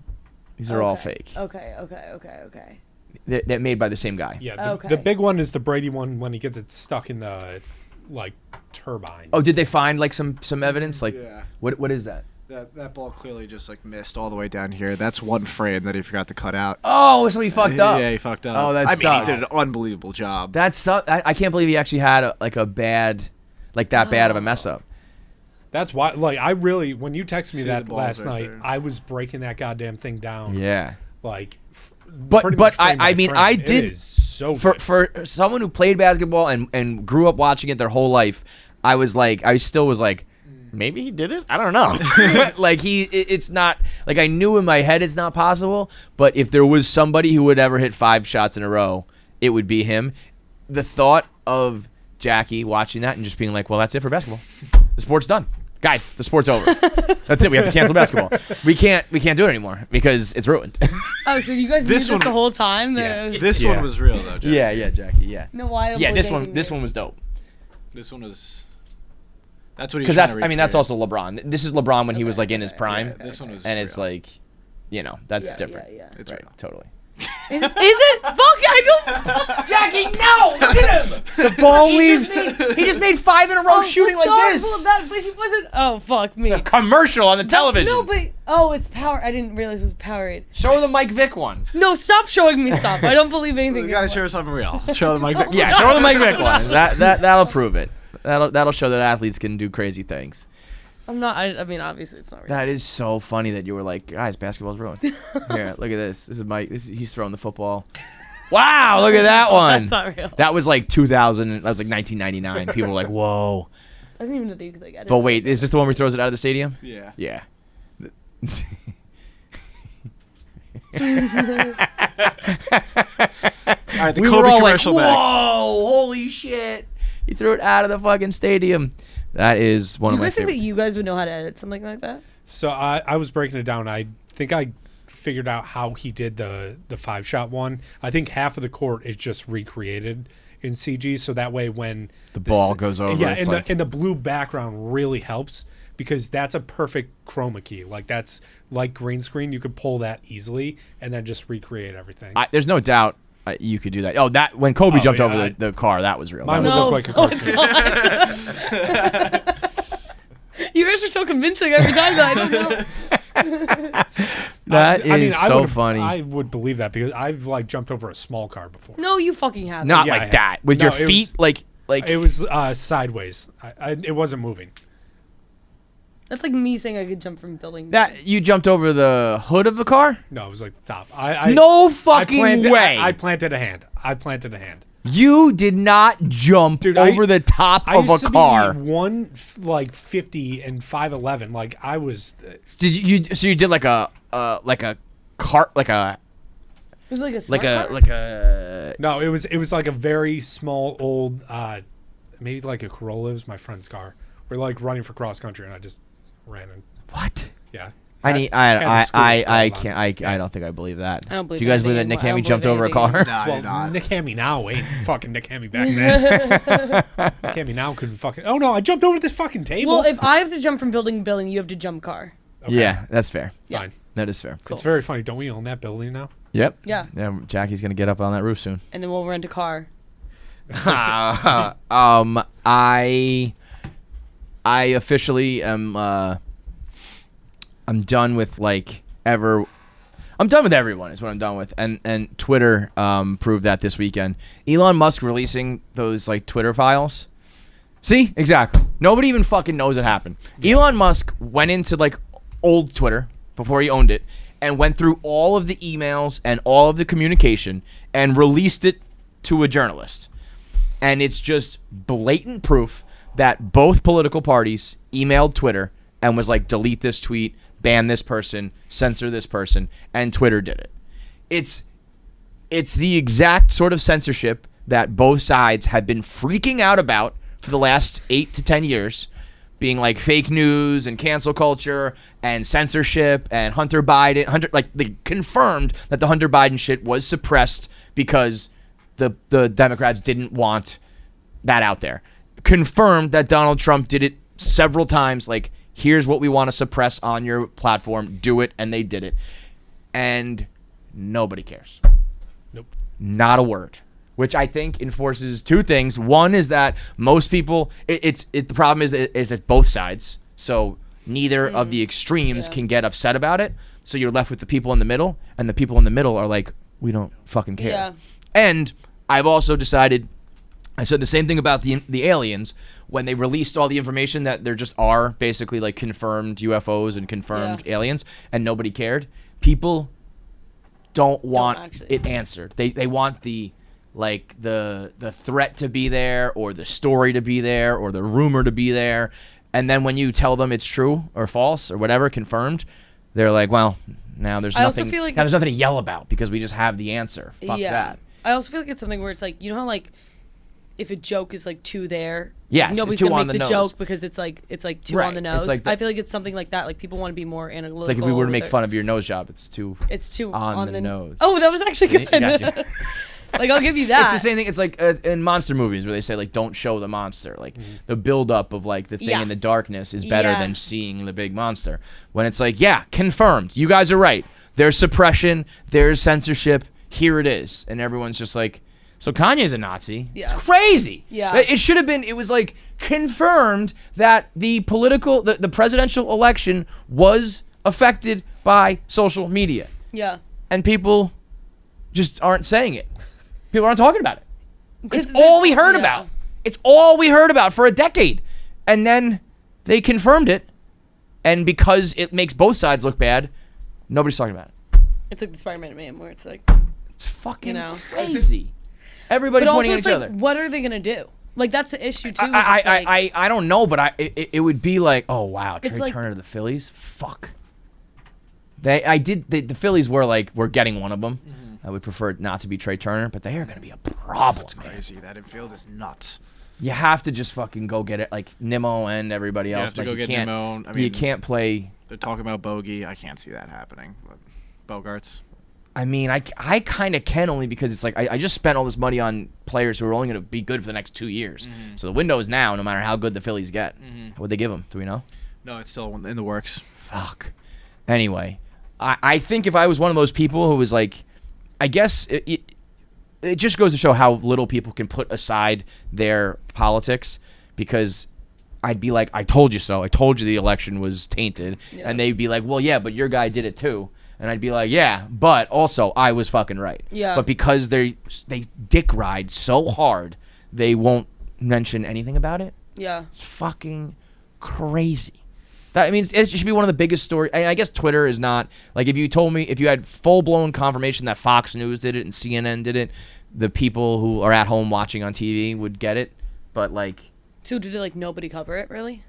fake. Okay. They're made by the same guy. Yeah, Okay. the big one is the Brady one when he gets it stuck in the like turbine. Oh, did they find like some evidence? Like, Yeah. what is that? That ball clearly just like missed all the way down here. That's one frame that he forgot to cut out. Oh, so he fucked up. Yeah, he fucked up. Oh, that I mean, sucks. he did an unbelievable job. That sucks. I can't believe he actually had that bad of a mess up. That's why, like, I really, when you texted me See that the balls last right night, there. I was breaking that goddamn thing down. Yeah. Like, But pretty much frame by I mean, frame. I It did is so good. for someone who played basketball and grew up watching it their whole life. I still was like, maybe he did it. I don't know. Like it's not like I knew in my head it's not possible. But if there was somebody who would ever hit 5 shots in a row, it would be him. The thought of Jackie watching that and just being like, well, that's it for basketball. The sport's done. Guys, the sport's over. That's it. We have to cancel basketball. We can't do it anymore because it's ruined. Oh, so you guys knew This this one- the whole time? Yeah. This Yeah. one was real though. Jack. yeah, Jackie. Yeah. No, why? Yeah, this one was dope. This one was. That's what he. Because that's also LeBron. This is LeBron when he was like in his prime, This one was. and it's real. like, that's different. Yeah. It's Right, real. totally. Is it? Fuck! I don't. Jackie, no! Look at him. The ball leaves. He just made 5 in a row shooting like this. Well, but he wasn't. Oh, fuck me. A commercial on the television. No, but it's Power. I didn't realize it was Powerade. Show the Mike Vick one. No, stop showing me stuff. I don't believe anything. We gotta show something real. Show the mic. Yeah, show the Mike Vick one. That'll prove it. That'll show that athletes can do crazy things. I'm not. I mean, obviously, it's not real. That is so funny that you were like, guys, basketball's ruined. Here, look at this. This is Mike. He's throwing the football. Wow, look at that one. That's not real. That was like 2000. That was like 1999. People were like, whoa. I didn't even know that you could like edit. But wait, is this the one where he throws it out of the stadium? Yeah. Yeah. All right, the We Kobe were all like, commercial whoa, next. holy shit. He threw it out of the fucking stadium. That is one Do of you my guys think that favorite. you guys would know how to edit something like that? So I was breaking it down. I think I figured out how he did the 5-shot one. I think half of the court is just recreated in CG, so that way when The ball goes over, yeah, it's and like- the blue background really helps because that's a perfect chroma key. Like that's like green screen. You could pull that easily and then just recreate everything. There's no doubt you could do that. Oh, that when Kobe Oh, jumped yeah, over the car, that was real. Mine was That look like a cartoon. You guys are so convincing every time that I don't know. That is so would've- funny. I would believe that because I've like jumped over a small car before. No, you fucking have. Not Yeah, I like have. that. With No, your it feet, was- like It was sideways. It wasn't moving. That's like me saying I could jump from building. that. You jumped over the hood of the car? No, it was like the top. I No I fucking planted, way. I planted a hand. You did not jump Dude, over the top I of used a to car. be 150 and 5'11". Like I was. Did you? So you did like a cart, like a It was like a smart car? like a. No, it was like a very small old, maybe like a Corolla. It was my friend's car. We're like running for cross country, and I just ran and What? yeah. I need. Had the screws I going can't. on. I Yeah. don't think I believe that. I don't believe Do you guys believe that anything. Nick I don't Hammy jumped believe over a anything. car? No, I did Well, not. Nick Hammy now ain't fucking Nick Hammy back then. Nick Hammy now couldn't fucking. Oh no, I jumped over this fucking table. Well, if I have to jump from building to building, you have to jump car. Okay, Yeah, that's fair. fine. That is fair. Cool. It's very funny. Don't we own that building now? Yep. Yeah. Yeah. Jackie's gonna get up on that roof soon. And then we'll rent a car. I officially am. I'm done with I'm done with everyone. Is what I'm done with. And Twitter proved that this weekend. Elon Musk releasing those like Twitter files. See, exactly. Nobody even fucking knows it happened. Elon Musk went into like old Twitter before he owned it and went through all of the emails and all of the communication and released it to a journalist. And it's just blatant proof that both political parties emailed Twitter and was like, delete this tweet, ban this person, censor this person, and Twitter did it. It's the exact sort of censorship that both sides have been freaking out about for the last 8 to 10 years, being like fake news and cancel culture and censorship and Hunter Biden. They confirmed that the Hunter Biden shit was suppressed because the Democrats didn't want that out there. Confirmed that Donald Trump did it several times. Like, here's what we want to suppress on your platform. Do it, and they did it. And nobody cares. Nope. Not a word. Which I think enforces two things. One is that most people, the problem is that both sides. So neither of the extremes can get upset about it. So you're left with the people in the middle, and the people in the middle are like, we don't fucking care. Yeah. And I've also decided, I said the same thing about the aliens when they released all the information that there just are basically like confirmed UFOs and confirmed aliens, and nobody cared. People don't want it answered. They want the threat to be there, or the story to be there, or the rumor to be there, and then when you tell them it's true or false or whatever, confirmed, they're like, well, now there's nothing. Now there's nothing to yell about because we just have the answer. Fuck that. I also feel like it's something where it's like, you know how like if a joke is like too there, yes, nobody's too gonna on make the nose. joke because it's like too Right. on the nose. It's like I feel like it's something like that. Like people want to be more analytical. It's like if we were to make fun of your nose job, it's too on the nose. Oh, that was actually good. Gotcha. Like, I'll give you that. It's the same thing. It's like in monster movies where they say like, don't show the monster. Like the buildup of like the thing in the darkness is better than seeing the big monster. When it's like, yeah, confirmed. You guys are right. There's suppression. There's censorship. Here it is. And everyone's just like, so Kanye's a Nazi. Yeah. It's crazy. Yeah. It should have been, it was like confirmed that the presidential election was affected by social media. Yeah. And people just aren't saying it. People aren't talking about it. It's Because all we heard about. It's all we heard about for a decade. And then they confirmed it. And because it makes both sides look bad, nobody's talking about it. It's like the Spider-Man meme where it's like, It's fucking You know. crazy. Everybody but pointing also at it's each like, other. what are they gonna do? Like that's the issue too. I don't know, but it would be like, oh wow, Trey like- Turner to the Phillies? Fuck. The Phillies were getting one of them. I would prefer it not to be Trey Turner, but they are going to be a problem. It's crazy. That infield is nuts. You have to just fucking go get it, like Nimmo and everybody else. have to Like, go you get can't, Nimmo. I you mean- can't play. They're talking about Bogey. I can't see that happening. But Bogarts. I mean, I kind of can, only because it's like I just spent all this money on players who are only going to be good for the next 2 years. So the window is now, no matter how good the Phillies get. What would they give them? Do we know? No, it's still in the works. Fuck. Anyway, I think if I was one of those people who was like, I guess it just goes to show how little people can put aside their politics, because I'd be like, I told you so. I told you the election was tainted. Yeah. And they'd be like, well, yeah, but your guy did it too. And I'd be like, yeah, but also I was fucking right. Yeah. But because they dick ride so hard, they won't mention anything about it. yeah. It's fucking crazy. I mean, it should be one of the biggest stories. I guess Twitter is not, like, if you had full-blown confirmation that Fox News did it and CNN did it, the people who are at home watching on TV would get it. But, like, So did like nobody cover it really?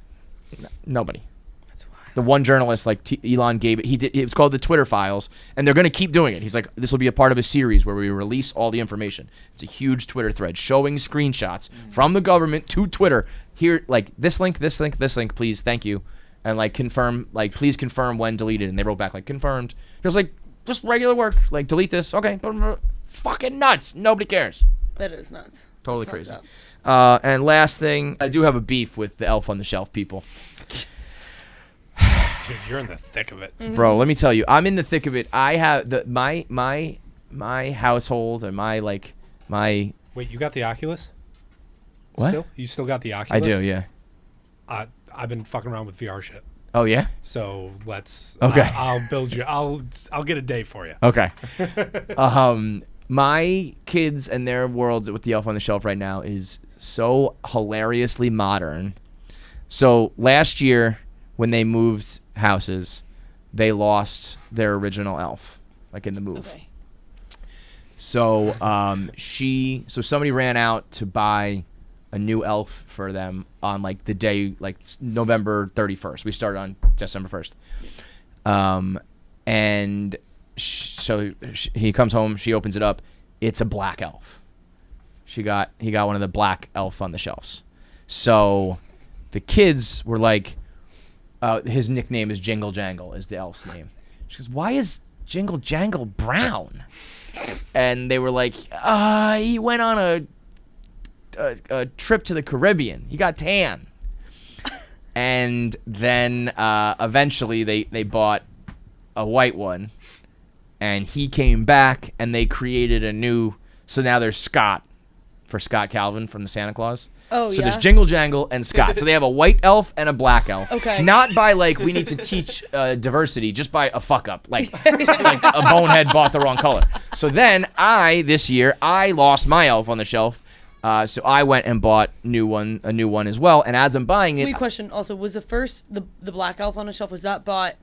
nobody. That's why. The one journalist, like Elon gave it, it was called the Twitter Files, and they're going to keep doing it. He's like, this will be a part of a series where we release all the information. It's a huge Twitter thread showing screenshots from the government to Twitter. Here, like, this link, please, thank you. And, like, confirm, like, please confirm when deleted. And they wrote back, like, confirmed. He was like, just regular work. Like, delete this. Okay. Fucking nuts. Nobody cares. That is nuts. Totally That's crazy. fucked up. And last thing, I do have a beef with the Elf on the Shelf people. Dude, you're in the thick of it. Bro, let me tell you, I'm in the thick of it. I have my household and my Wait, you got the Oculus? What? Still? You still got the I Oculus? do, yeah. I've been fucking around with VR shit. Oh yeah? So let's. Okay. I'll build you. I'll get a day for you. Okay. My kids and their world with the Elf on the Shelf right now is so hilariously modern. So last year when they moved houses, they lost their original elf, like in the move. Okay. So somebody ran out to buy a new elf for them on like the day, like November 31st. We started on December 1st. And he comes home, she opens it up. It's a black elf. He got one of the black Elf on the Shelves. So the kids were like, his nickname is Jingle Jangle, is the elf's name. She goes, why is Jingle Jangle brown? And they were like, he went on a trip to the Caribbean. He got tan. And then eventually they bought a white one, and he came back, and they created a new. So now there's Scott for Scott Calvin from the Santa Claus. Oh, so yeah? there's Jingle Jangle and Scott. So they have a white elf and a black elf. Okay. Not by like we need to teach diversity, just by a fuck up, like a bonehead bought the wrong color. So then this year I lost my elf on the shelf. So I went and bought a new one as well. And as I'm buying it, Wait, question. Also, was the first the black elf on the shelf, was that bought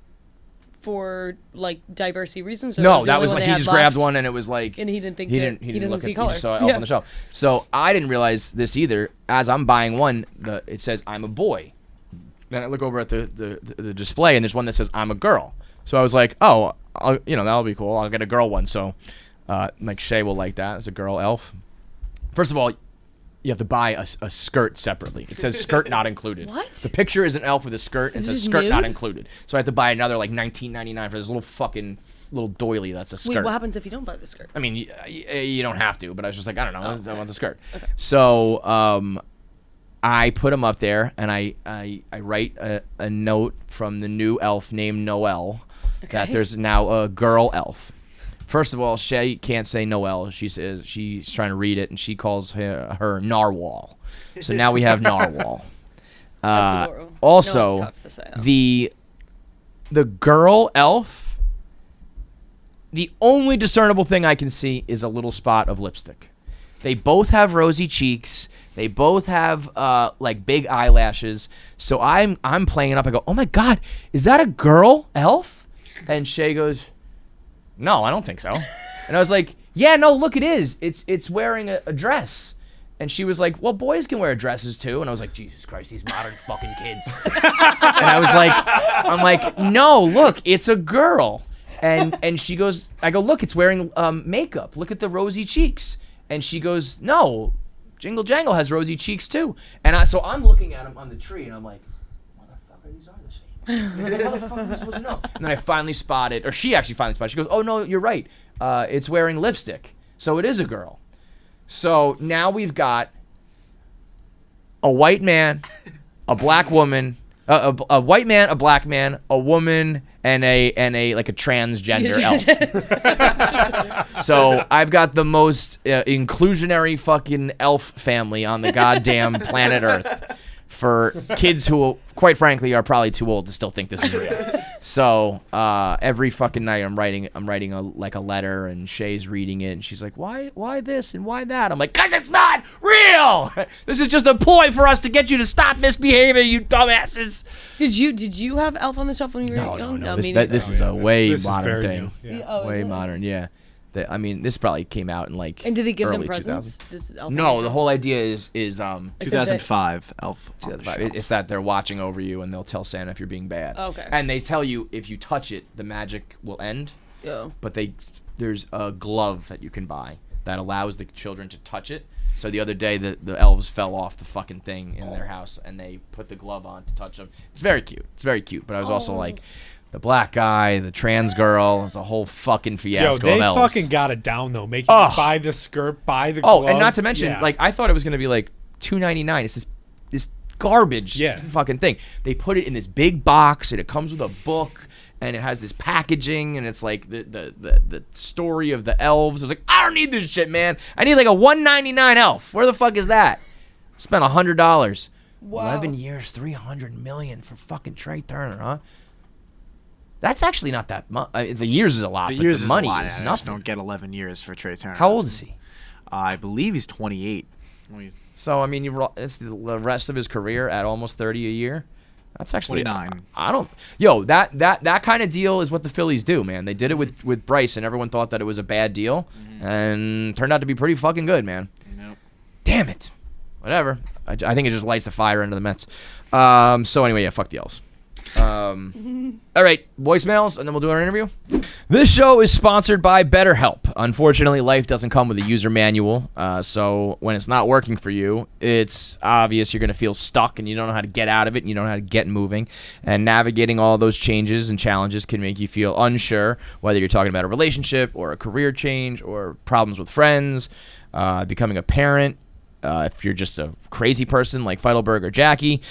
for like diversity reasons? Or no, the that only was one like they he had just grabbed left? one and it was like And he didn't think he that- didn't he doesn't look see at, color. He just saw elf on the shelf. So I didn't realize this either. As I'm buying one, it says I'm a boy. Then I look over at the display and there's one that says I'm a girl. So I was like, oh, that'll be cool. I'll get a girl one. So like Shay will like that as a girl elf. First of all, you have to buy a skirt separately. It says skirt not included. What? The picture is an elf with a skirt and it Is says this skirt not nude? included. So I have to buy another like $19.99 for this little fucking little doily that's a skirt. Wait, what happens if you don't buy the skirt? I mean, you don't have to, but I was just like, I don't know, Oh, I want the skirt. Okay. So I put them up there, and I write a note from the new elf named Noelle that Okay. there's now a girl elf. First of all, Shay can't say Noelle. She says she's trying to read it, and she calls her Narwhal. So now we have Narwhal. That's adorable. Also, No, it's tough to say, though. the girl elf, the only discernible thing I can see is a little spot of lipstick. They both have rosy cheeks. They both have like big eyelashes. So I'm playing it up. I go, oh my God, is that a girl elf? And Shay goes, no, I don't think so. And I was like, yeah, no, look, it is. It's wearing a dress. And she was like, well, boys can wear dresses too. And I was like, Jesus Christ, these modern fucking kids. And I'm like, no, look, it's a girl. And she goes, I go, look, it's wearing makeup. Look at the rosy cheeks. And she goes, no, Jingle Jangle has rosy cheeks too. And so I'm looking at him on the tree, and I'm like, motherfucker, these are the same. How the fuck am I supposed to know? And then I finally spotted, or she actually finally spotted. She goes, oh no, you're right. It's wearing lipstick, so it is a girl. So now we've got a white man, a black woman, a white man, a black man, a woman, and a like a transgender elf. So I've got the most inclusionary fucking elf family on the goddamn planet Earth for kids who, quite frankly, are probably too old to still think this is real. So every fucking night I'm writing a letter, and Shay's reading it, and she's like, why this and why that? I'm like, 'cause it's not real. This is just a ploy for us to get you to stop misbehaving, you dumbasses. Did you have Elf on the Shelf when you were young? No. me neither. This is a way This is modern very thing. new. Yeah. Oh, Way is it? modern, yeah. I mean, this probably came out in like And do they give them early presents? 2000s. Does Elf on No, the the Shelf- whole idea is 2005 Elf. on the 2005. Shelf. It's that they're watching over you, and they'll tell Santa if you're being bad. Oh, okay. And they tell you if you touch it, the magic will end. Oh. But there's a glove that you can buy that allows the children to touch it. So the other day, the elves fell off the fucking thing in their house, and they put the glove on to touch them. It's very cute. It's very cute. But I was also like, the black guy, the trans girl, it's a whole fucking Yo, fiasco they of elves. fucking got it down though, making Ugh. you buy the skirt, buy the Oh, glove. and not to mention, Yeah. like, I thought it was gonna be like $2.99. It's this garbage Yeah. fucking thing. They put it in this big box, and it comes with a book, and it has this packaging, and it's like the story of the elves. I was like, I don't need this shit, man. I need like a $1.99 elf. Where the fuck is that? Spent $100. Wow. 11 years, $300 million for fucking Trey Turner, huh? That's actually not that much. The years is a lot, The but years the is money a lot. is I just nothing. don't get 11 years for Trey Turner. How old is he? I believe he's 28. So I mean, it's the rest of his career at almost 30 a year. That's actually 29. I don't. Yo, that kind of deal is what the Phillies do, man. They did it with Bryce, and everyone thought that it was a bad deal, and turned out to be pretty fucking good, man. Nope. Damn it. Whatever. I think it just lights the fire under the Mets. So anyway, yeah, fuck the elves. All right, voicemails, and then we'll do our interview. This show is sponsored by BetterHelp. Unfortunately, life doesn't come with a user manual, so when it's not working for you, it's obvious you're going to feel stuck, and you don't know how to get out of it, and you don't know how to get moving. And navigating all those changes and challenges can make you feel unsure, whether you're talking about a relationship or a career change or problems with friends, becoming a parent, if you're just a crazy person like Feidelberg or Jackie.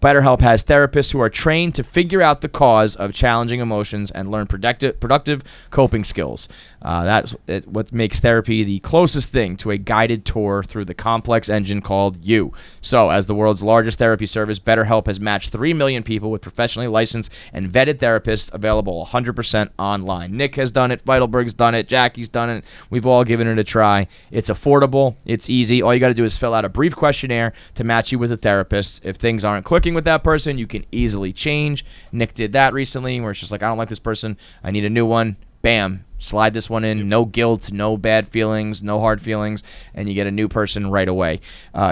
BetterHelp has therapists who are trained to figure out the cause of challenging emotions and learn productive coping skills. That's what makes therapy the closest thing to a guided tour through the complex engine called you. So, as the world's largest therapy service, BetterHelp has matched 3 million people with professionally licensed and vetted therapists available 100% online. Nick has done it. Feidelberg's done it. Jackie's done it. We've all given it a try. It's affordable. It's easy. All you got to do is fill out a brief questionnaire to match you with a therapist. If things aren't clicking with that person, you can easily change. Nick did that recently where it's just like, I don't like this person. I need a new one. Bam. Slide this one in. No guilt, no bad feelings, no hard feelings, and you get a new person right away.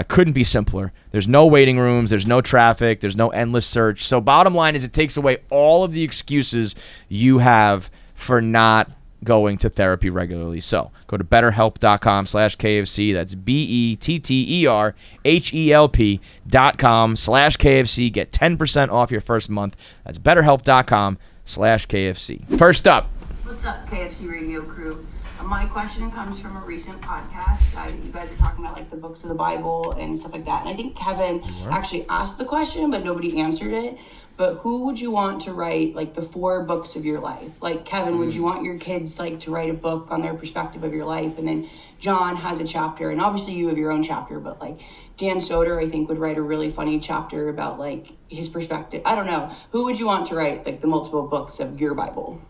Couldn't be simpler. There's no waiting rooms. There's no traffic. There's no endless search. So bottom line is it takes away all of the excuses you have for not going to therapy regularly. So go to betterhelp.com/KFC. That's BetterHelp.com/KFC. Get 10% off your first month. That's betterhelp.com/KFC. First up. What's up, KFC Radio crew? My question comes from a recent podcast. You guys were talking about like the books of the Bible and stuff like that. And I think Kevin actually asked the question, but nobody answered it. But who would you want to write like the 4 books of your life? Like Kevin, would you want your kids like to write a book on their perspective of your life? And then John has a chapter, and obviously you have your own chapter, but like Dan Soder, I think, would write a really funny chapter about like his perspective. I don't know. Who would you want to write like the multiple books of your Bible?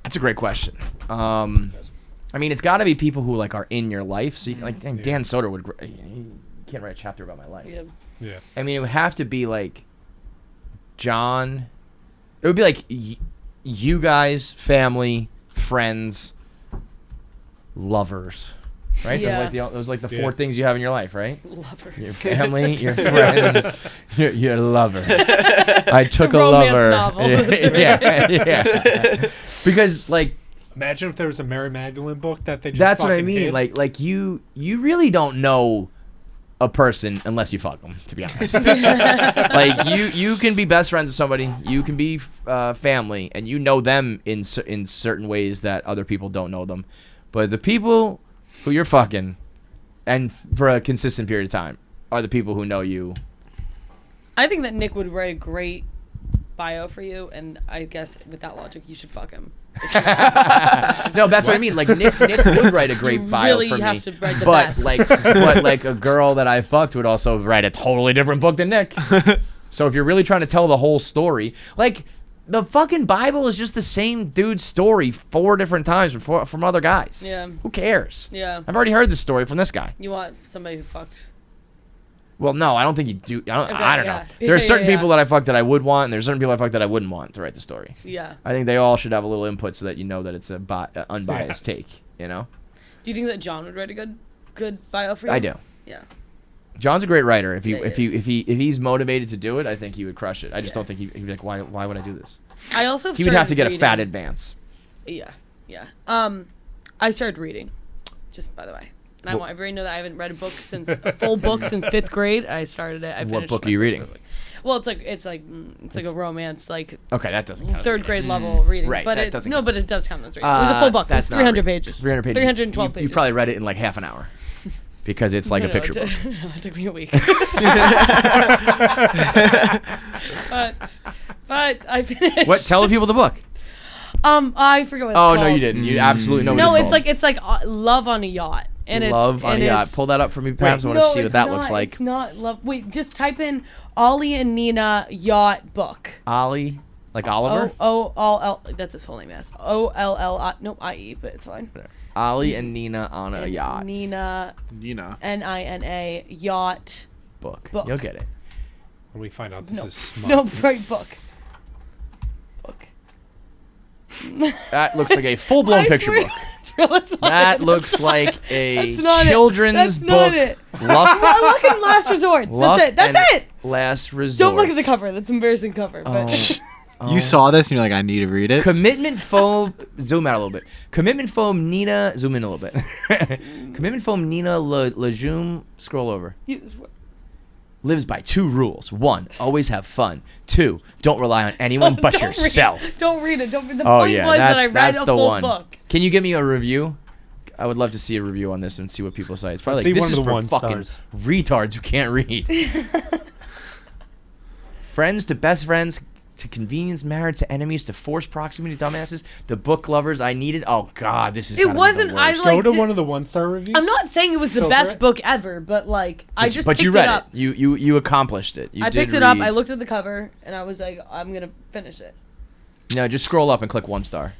That's a great question. I mean, it's got to be people who like are in your life. So, like Dan Soder would. He can't write a chapter about my life. Yeah. I mean, it would have to be like John. It would be like you guys, family, friends, lovers, right? Yeah. Those like the 4 things you have in your life, right? Lovers. Your family, your friends, your lovers. I took a romance lover. novel. Yeah. Because like. Imagine if there was a Mary Magdalene book that they just That's what I fucking mean. hid. Like you really don't know a person unless you fuck them, to be honest. Like you can be best friends with somebody, you can be family, and you know them in certain ways that other people don't know them. But the people who you're fucking, and for a consistent period of time, are the people who know you. I think that Nick would write a great bio for you, and I guess with that logic, you should fuck him. No, that's what I mean. Like Nick would write a great bio really for me, have to write the but best. like a girl that I fucked would also write a totally different book than Nick. So if you're really trying to tell the whole story, like the fucking Bible is just the same dude's story 4 different times from other guys. Yeah. Who cares? Yeah. I've already heard this story from this guy. You want somebody who fucked. Well, no, I don't think you do. I don't know. yeah. There are certain Yeah. people that I fucked that I would want, and there's certain people I fucked that I wouldn't want to write the story. Yeah. I think they all should have a little input so that you know that it's a unbiased take. You know. Do you think that John would write a good bio for you? I do. Yeah. John's a great writer. If Yeah, he's motivated to do it, I think he would crush it. I just Yeah. don't think he'd be like, why would I do this? I also He would have to started get a fat reading- advance. Yeah. Yeah. I started reading, just by the way. And I want everybody to know that I haven't read a full book since 5th grade. I started it. I What finished book my are you first reading? book. Well, it's like a romance, like Okay, that doesn't count. 3rd grade level reading. Right, But that it doesn't no, count. but it does count as reading. It was a full book. It was That's not 300 reading. pages. 300 pages. 312 You pages. probably read it in like half an hour because it's like a picture book. It took me a week. but I finished. What? Tell the people the book. I forget what it's Oh called. no, you didn't. You absolutely know. No, what it's like Love on a Yacht, and Love it's on and a Yacht. it's- Pull that up for me, Paps. I want to see what it's that not- looks like. It's not love. Wait, just type in Ollie and Nina yacht book. Ollie, like Oliver. That's his full name. Yes. OLL. No, IE, but it's fine. Ollie and Nina on a And yacht. Nina Nina. NINA yacht. Book. book. You'll get it. When we find out this No, is smut. no, right book. Book. That looks like a full-blown I picture swear- book. That's not That it. looks like a That's not it. children's That's not book. it. Luck, Luck and Last Resorts. Luck That's it. That's and it. Last resort. Don't look at the cover. That's an embarrassing cover. But You saw this and you're like, I need to read it. Commitment foam. Zoom out a little bit. Commitment foam Nina. Zoom in a little bit. Commitment foam Nina Lejeune. Scroll over. Lives by 2 rules. 1, always have fun. 2, don't rely on anyone but yourself. Don't read it. The Oh point yeah, was that I that's read a the whole one. book. Can you give me a review? I would love to see a review on this and see what people say. It's probably Let's like see this one is of the for one fucking stars. retards who can't read. Friends to best friends to convenience, married to enemies to forced proximity to dumbasses. The book lovers I needed. Oh God, this is. It wasn't. I Go like. to one of the 1-star reviews. I'm not saying it was the Filter best it. book ever, but like I just. But picked you read it up. You accomplished it. You I did picked it up. read. I looked at the cover, and I was like, I'm gonna finish it. No, just scroll up and click 1 star.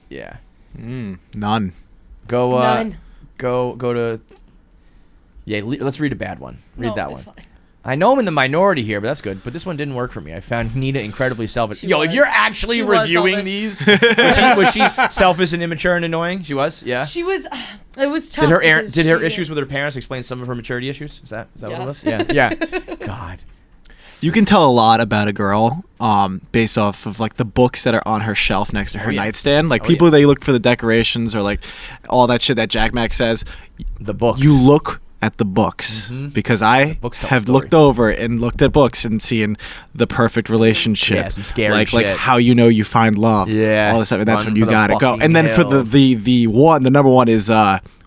Yeah. None. Go. None. Go to. Yeah, let's read a bad one. Read No, that it's one. fine. I know I'm in the minority here, but that's good. But this one didn't work for me. I found Nina incredibly selfish. She Yo, was. if you're actually She was reviewing selfish. these, was she selfish and immature and annoying? She was, yeah. She was. It was tough. Did her because did her she- issues with her parents explain some of her maturity issues? Is that what Yeah. it was? Yeah, yeah. God, You can tell a lot about a girl based off of like the books that are on her shelf next to her yeah. nightstand. Like Oh, people, yeah. they look for the decorations or like all that shit that Jack Mack says. the books. You look at the books because I books tell a have story. looked over and looked at books and seen the perfect relationship. Yeah, some scary like shit. how you know you find love. Yeah. all this stuff, and that's Run when you for the gotta go. fucking And then for hills. the number one is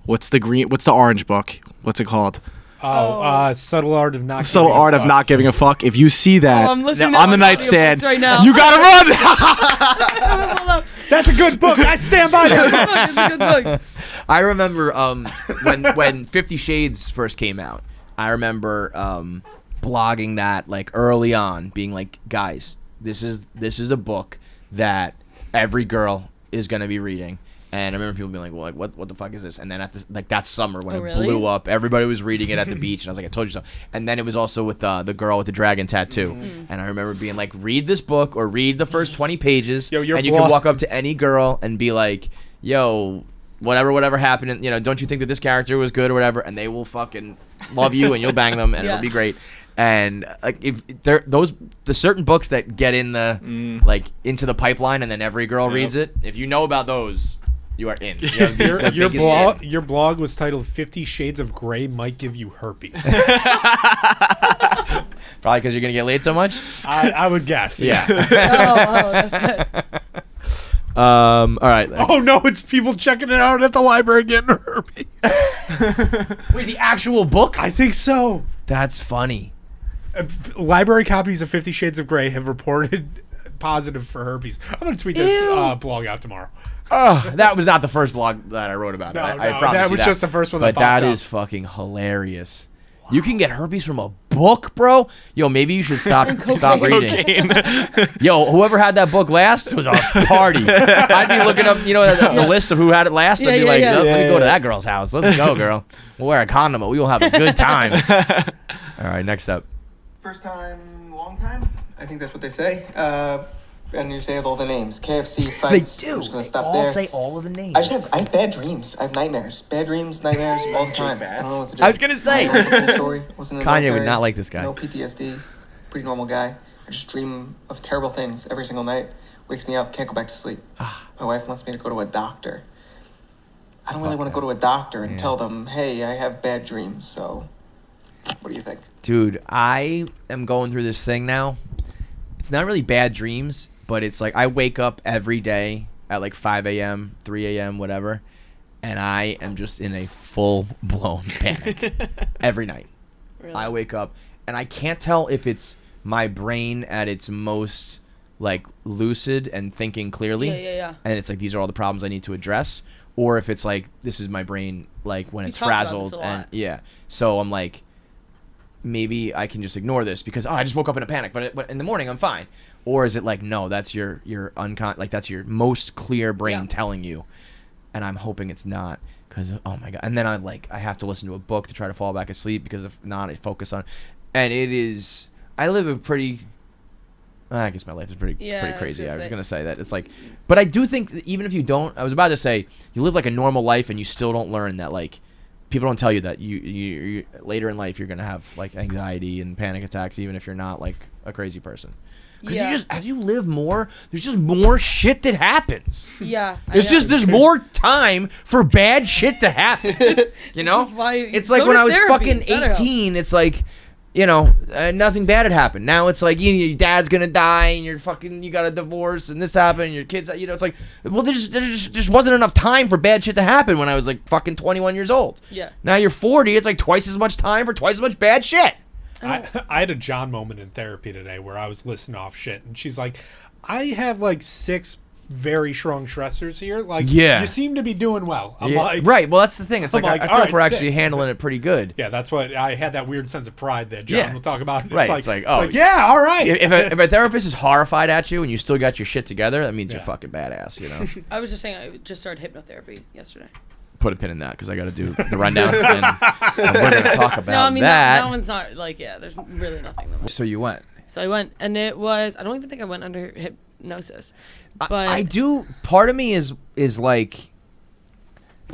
what's the orange book? What's it called? Subtle Art of Not. Subtle Giving a Art of Fuck. Not Giving a Fuck. If you see that I'm listening on to the audiobooks nightstand, right now. you gotta run. Hold up. That's a good book. I stand by that. It's a good book. I remember when 50 Shades first came out. I remember blogging that like early on, being like, guys, this is a book that every girl is gonna be reading. And I remember people being like, well, like what the fuck is this? And then at that summer when Oh, it really? blew up, everybody was reading it at the beach, and I was like, I told you so. And then it was also with the girl with the dragon tattoo. And I remember being like, read this book or read the first 20 pages, Yo, your and you blog- can walk up to any girl and be like, yo, whatever happened, and, don't you think that this character was good or whatever? And they will fucking love you, and you'll bang them, and Yeah. it'll be great. And like if they're the certain books that get in the like into the pipeline, and then every girl reads it. If you know about those, you are in. You have the Your biggest blog, in. your blog was titled 50 Shades of Grey Might Give You Herpes. Probably because you're gonna get laid so much. I would guess. Yeah. That's it. All right. Oh no, it's people checking it out at the library getting herpes. Wait, the actual book? I think so. That's funny. Library copies of 50 Shades of Grey have reported positive for herpes. I'm going to tweet this blog out tomorrow. That was not the first blog that I wrote about it. No, I no, promise that you was just the first one that But that popped up. is fucking hilarious. You can get herpes from a book, bro. Yo, maybe you should stop reading. Yo, whoever had that book last was a party. I'd be looking up, the list of who had it last. I'd be Yeah, like, yeah. let me go to that girl's house. Let's go, girl. We'll wear a condom. We will have a good time. All right, next up. First time, long time? I think that's what they say. And you say all the names. KFC, Feits. I'm just gonna stop there. all of the names. I have bad dreams. I have nightmares. Bad dreams, nightmares all the time. I don't know what to do. I was gonna say. I don't know, cool story. Wasn't in the Kanye would military, not like this guy. No PTSD. Pretty normal guy. I just dream of terrible things every single night. Wakes me up, can't go back to sleep. My wife wants me to go to a doctor. I don't really want to go to a doctor and tell them, hey, I have bad dreams. So, what do you think? Dude, I am going through this thing now. It's not really bad dreams, but it's like I wake up every day at like 5 a.m., 3 a.m., whatever, and I am just in a full-blown panic every night. Really? I wake up, and I can't tell if it's my brain at its most like lucid and thinking clearly, Yeah. and it's like these are all the problems I need to address, or if it's like this is my brain like when You it's talk about this frazzled a and lot. yeah. So I'm like, maybe I can just ignore this because I just woke up in a panic, but in the morning I'm fine. Or is it like, no, that's your like that's your most clear brain Yeah. telling you, and I'm hoping it's not because oh my god. And then I have to listen to a book to try to fall back asleep because if not, I focus on, and it is I live a pretty I guess my life is pretty Yeah, crazy. I was say. gonna say that it's like, but I do think that even if you don't, I was about to say you live like a normal life and you still don't learn that like people don't tell you that you later in life you're gonna have like anxiety and panic attacks even if you're not like a crazy person. Because Yeah. you just as you live more, there's just more shit that happens. Yeah. There's more time for bad shit to happen. You know? This is why It's like go when to I was therapy. fucking That'll help. 18, it's like, you know, nothing bad had happened. Now it's like your dad's gonna die and you got a divorce and this happened and your kids, you know, it's like, well, there just wasn't enough time for bad shit to happen when I was like fucking 21 years old. Yeah. Now you're 40, it's like twice as much time for twice as much bad shit. I had a John moment in therapy today where I was listing off shit, and she's like, I have like 6 very strong stressors here. Like, Yeah. you seem to be doing well. I'm Yeah, like, right. Well, that's the thing. It's I'm like, like, I feel all like we're right, actually sick. handling it pretty good. Yeah, that's what I had, that weird sense of pride that John Yeah. will talk about. Right, it's like, oh, yeah, all right. If a therapist is horrified at you and you still got your shit together, that means you're Yeah. fucking badass, you know? I was just saying I just started hypnotherapy yesterday. Put a pin in that because I got to do the rundown and we're going to talk about No, I mean that. that one's not like there's really nothing. So you went. So I went, and it was I don't even think I went under hypnosis, but I do. Part of me is like,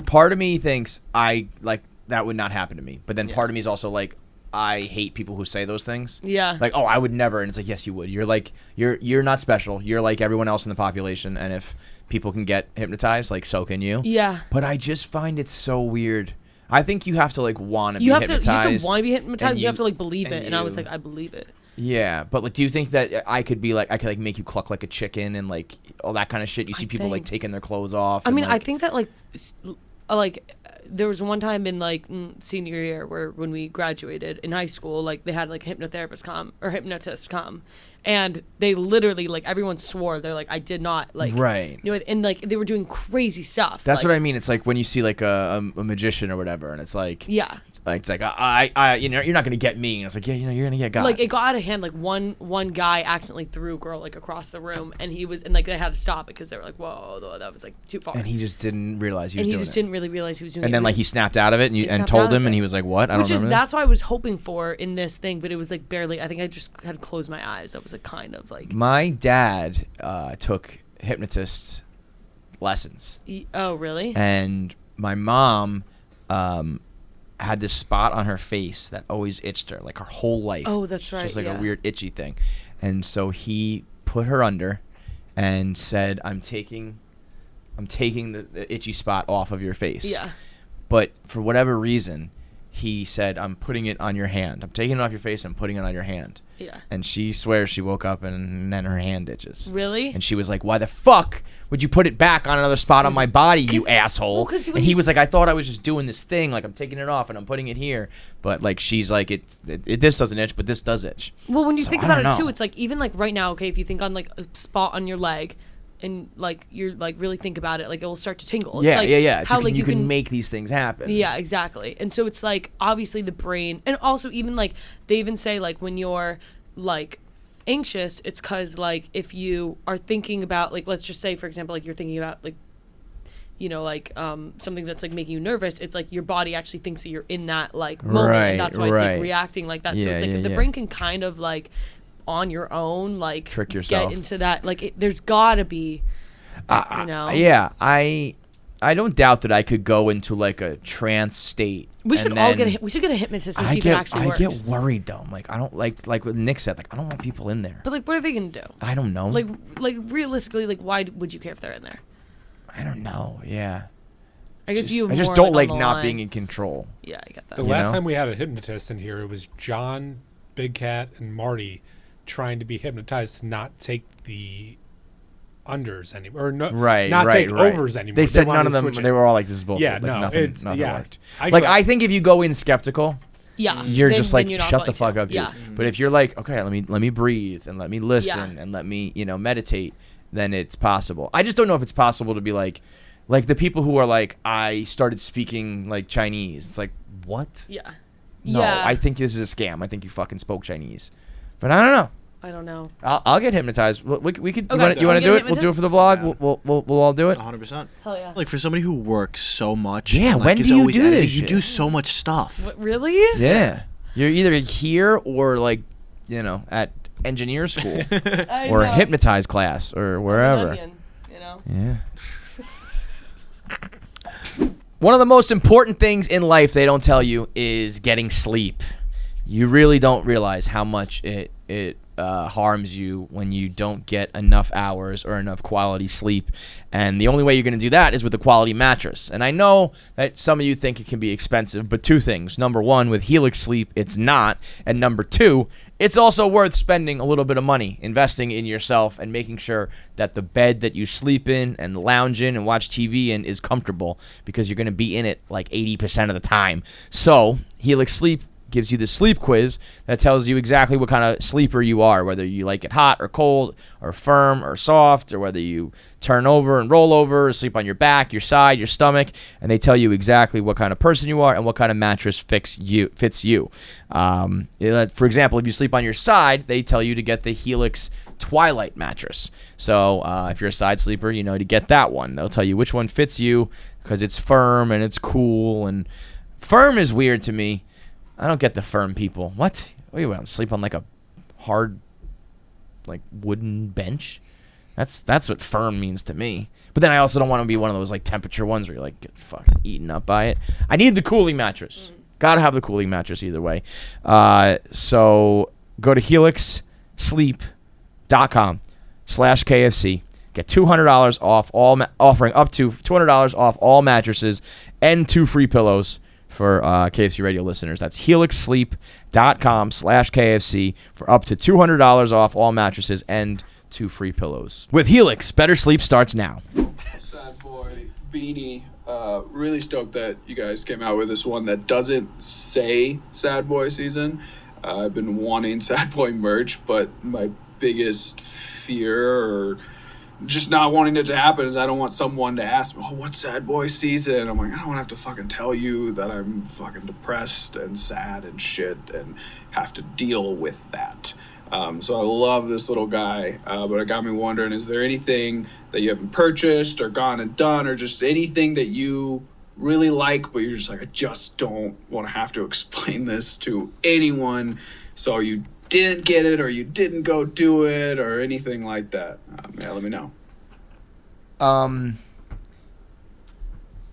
part of me thinks I like that would not happen to me, but then part of me is also like, I hate people who say those things. Yeah. Like, oh, I would never, and it's like, yes, you would. You're like, you're not special. You're like everyone else in the population, and if people can get hypnotized, like, so can you. Yeah. But I just find it so weird. I think you have to like want to be You hypnotized. have to want to be hypnotized. and You have to like believe and it, and I was you- like, I believe it. Yeah, but like, do you think that I could like make you cluck like a chicken and like all that kind of shit? You see people like think- taking their clothes off. I and, mean, I like- think that like there was one time in like senior year where when we graduated in high school, like they had like hypnotherapists come or hypnotists come, and they literally like everyone swore they're like I did not like Right. you know, and like they were doing crazy stuff. That's like, what I mean. It's like when you see like a magician or whatever, and it's like, Yeah. like, it's like I you know, you're not gonna get me. And it's like, yeah, you know, you're gonna get God. Like it got out of hand. Like one guy accidentally threw a girl like across the room, and like they had to stop it because they were like, "Whoa, that was like too far." and he just didn't realize he was And he doing just it. didn't really realize he was doing it. And then like he snapped out of it, and He and snapped told out of him, and it. he was like, what? I don't Which is remember. that's what I was hoping for in this thing, but it was like barely. I think I just had to close my eyes. That was like kind of like. My dad took hypnotist lessons, Oh really? and my mom had this spot on her face that always itched her, like her whole life. Oh, that's It's right, just like yeah. a weird itchy thing, and so he put her under, and said, "I'm taking the itchy spot off of your face." Yeah. But for whatever reason, he said, "I'm putting it on your hand. I'm taking it off your face. I'm putting it on your hand." Yeah. And she swears she woke up and then her hand itches. Really? And she was like, "Why the fuck would you put it back on another spot on my body, you 'Cause- asshole?" well, 'cause when And he you- was like, "I thought I was just doing this thing, like I'm taking it off and I'm putting it here." But like she's like, it this doesn't itch, but this does itch. Well, when you So think I about don't it too, know. it's like even like right now, okay, if you think on like a spot on your leg, and like you're like really think about it, like it will start to tingle. It's Yeah, like yeah. How you like can, you can make these things happen. Yeah, exactly. And so it's like obviously the brain, and also even like they even say like when you're like anxious, it's because like if you are thinking about like let's just say for example like you're thinking about like you know like something that's like making you nervous, it's like your body actually thinks that you're in that like moment, Right, and that's why it's right. like reacting like that. So Yeah, it's like yeah, the yeah. brain can kind of like on your own like Trick yourself. get into that like there's gotta be you know. Yeah, I don't doubt that I could go into like a trance state. We should and all then we should get a hypnotist and I see if it actually I works. get worried though. I'm like, I don't like what Nick said. Like, I don't want people in there. But like, what are they gonna do? I don't know. Like realistically, like, why would you care if they're in there? I don't know. Yeah. I guess you. I just more, don't on like the not line. being in control. Yeah, I get that. The You last know? time we had a hypnotist in here, it was John, Big Cat, and Marty trying to be hypnotized to not take the unders anymore, or not take overs anymore. They said wanted none of to them. switch it. They were all like, "This is bullshit." Yeah, like, no, nothing yeah. worked. I Like, tried. I think if you go in skeptical, Yeah, you're then- just then like, you're not shut the going fuck to. up, dude. Yeah. But if you're like, okay, let me breathe and let me listen Yeah. and let me, meditate, then it's possible. I just don't know if it's possible to be like the people who are like, I started speaking like Chinese. It's like, what? Yeah. No, Yeah. I think this is a scam. I think you fucking spoke Chinese. But I don't know. I don't know. I'll get hypnotized. We could. Okay, You want to can we do get it? We'll do it for the vlog. We'll all do it. 100%. Hell yeah. Like for somebody who works so much. Yeah, and, like, when is do you always do editing, this You shit? do so much stuff. What, really? Yeah, you're either here or like, at engineer school I or know. hypnotize class or wherever. Onion, you know? Yeah. One of the most important things in life they don't tell you is getting sleep. You really don't realize how much it harms you when you don't get enough hours or enough quality sleep. And the only way you're going to do that is with a quality mattress. And I know that some of you think it can be expensive, but two things. Number one, with Helix Sleep, it's not. And number two, it's also worth spending a little bit of money investing in yourself and making sure that the bed that you sleep in and lounge in and watch TV in is comfortable, because you're going to be in it like 80% of the time. So Helix Sleep gives you the sleep quiz that tells you exactly what kind of sleeper you are, whether you like it hot or cold or firm or soft, or whether you turn over and roll over or sleep on your back, your side, your stomach, and they tell you exactly what kind of person you are and what kind of mattress fits you. For example, if you sleep on your side, they tell you to get the Helix Twilight mattress. So if you're a side sleeper, you know to get that one. They'll tell you which one fits you because it's firm and it's cool. And firm is weird to me. I don't get the firm people. What do you want? Sleep on like a hard, like wooden bench? That's what firm means to me. But then I also don't want to be one of those like temperature ones where you're like get fucking eaten up by it. I need the cooling mattress. Gotta have the cooling mattress either way. So go to helixsleep.com/KFC. Get $200 off offering up to $200 off all mattresses and 2 free pillows for KFC radio listeners. That's helixsleep.com/KFC for up to $200 off all mattresses and 2 free pillows. With Helix, better sleep starts now. Sad boy beanie. Really stoked that you guys came out with this one that doesn't say sad boy season. I've been wanting sad boy merch, but my biggest fear or just not wanting it to happen is I don't want someone to ask me, oh, what's sad boy season? I'm like, I don't want to have to fucking tell you that I'm fucking depressed and sad and shit and have to deal with that. So I love this little guy, but it got me wondering, is there anything that you haven't purchased or gone and done, or just anything that you really like, but you're just like, I just don't want to have to explain this to anyone, so you didn't get it or you didn't go do it or anything like that? Yeah, let me know.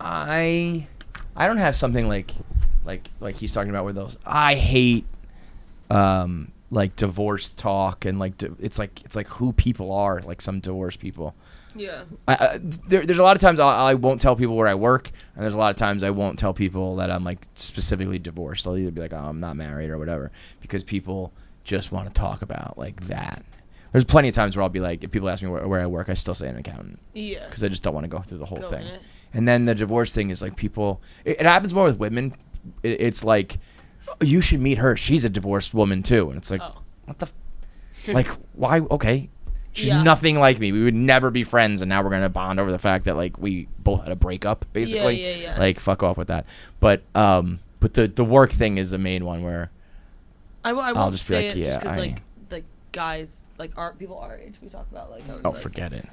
I don't have something like he's talking about, where those I hate like divorce talk and like it's like who people are, like some divorced people. Yeah. There's a lot of times I won't tell people where I work, and there's a lot of times I won't tell people that I'm like specifically divorced. I'll either be like, oh, I'm not married or whatever, because people just want to talk about like that. There's plenty of times where I'll be like, if people ask me where I work, I still say an accountant. Yeah. Because I just don't want to go through the whole Go thing. in it. And then the divorce thing is like people, it happens more with women. It's like, you should meet her. She's a divorced woman too. And it's like, what the, like, why? Okay. She's nothing like me. We would never be friends, and now we're gonna bond over the fact that like we both had a breakup, basically. Yeah. Like, fuck off with that. But the work thing is the main one where I won't I'll just be say like, it yeah, just because like guys, like people our age, we talk about like. Oh, like, forget it.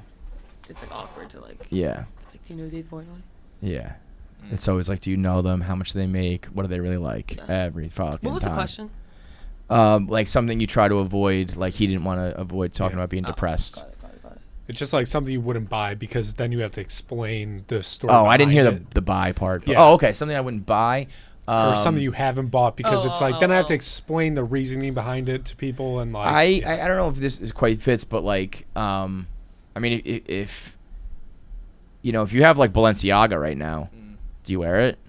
It's like awkward to like. Yeah. Like, do you know Dave Portnoy? Yeah. It's always like, do you know them? How much do they make? What do they really like? Yeah. Every fucking What was time. the question? Like something you try to avoid. Like he didn't want to avoid talking about being depressed. Got it. It's just like something you wouldn't buy because then you have to explain the story. Oh, I didn't hear behind the buy part. Yeah. Oh, okay. Something I wouldn't buy. or something you haven't bought because it's like then I have to oh. explain the reasoning behind it to people and like I don't know if this is quite fits, but like I mean if you know, if you have like Balenciaga right now, do you wear it?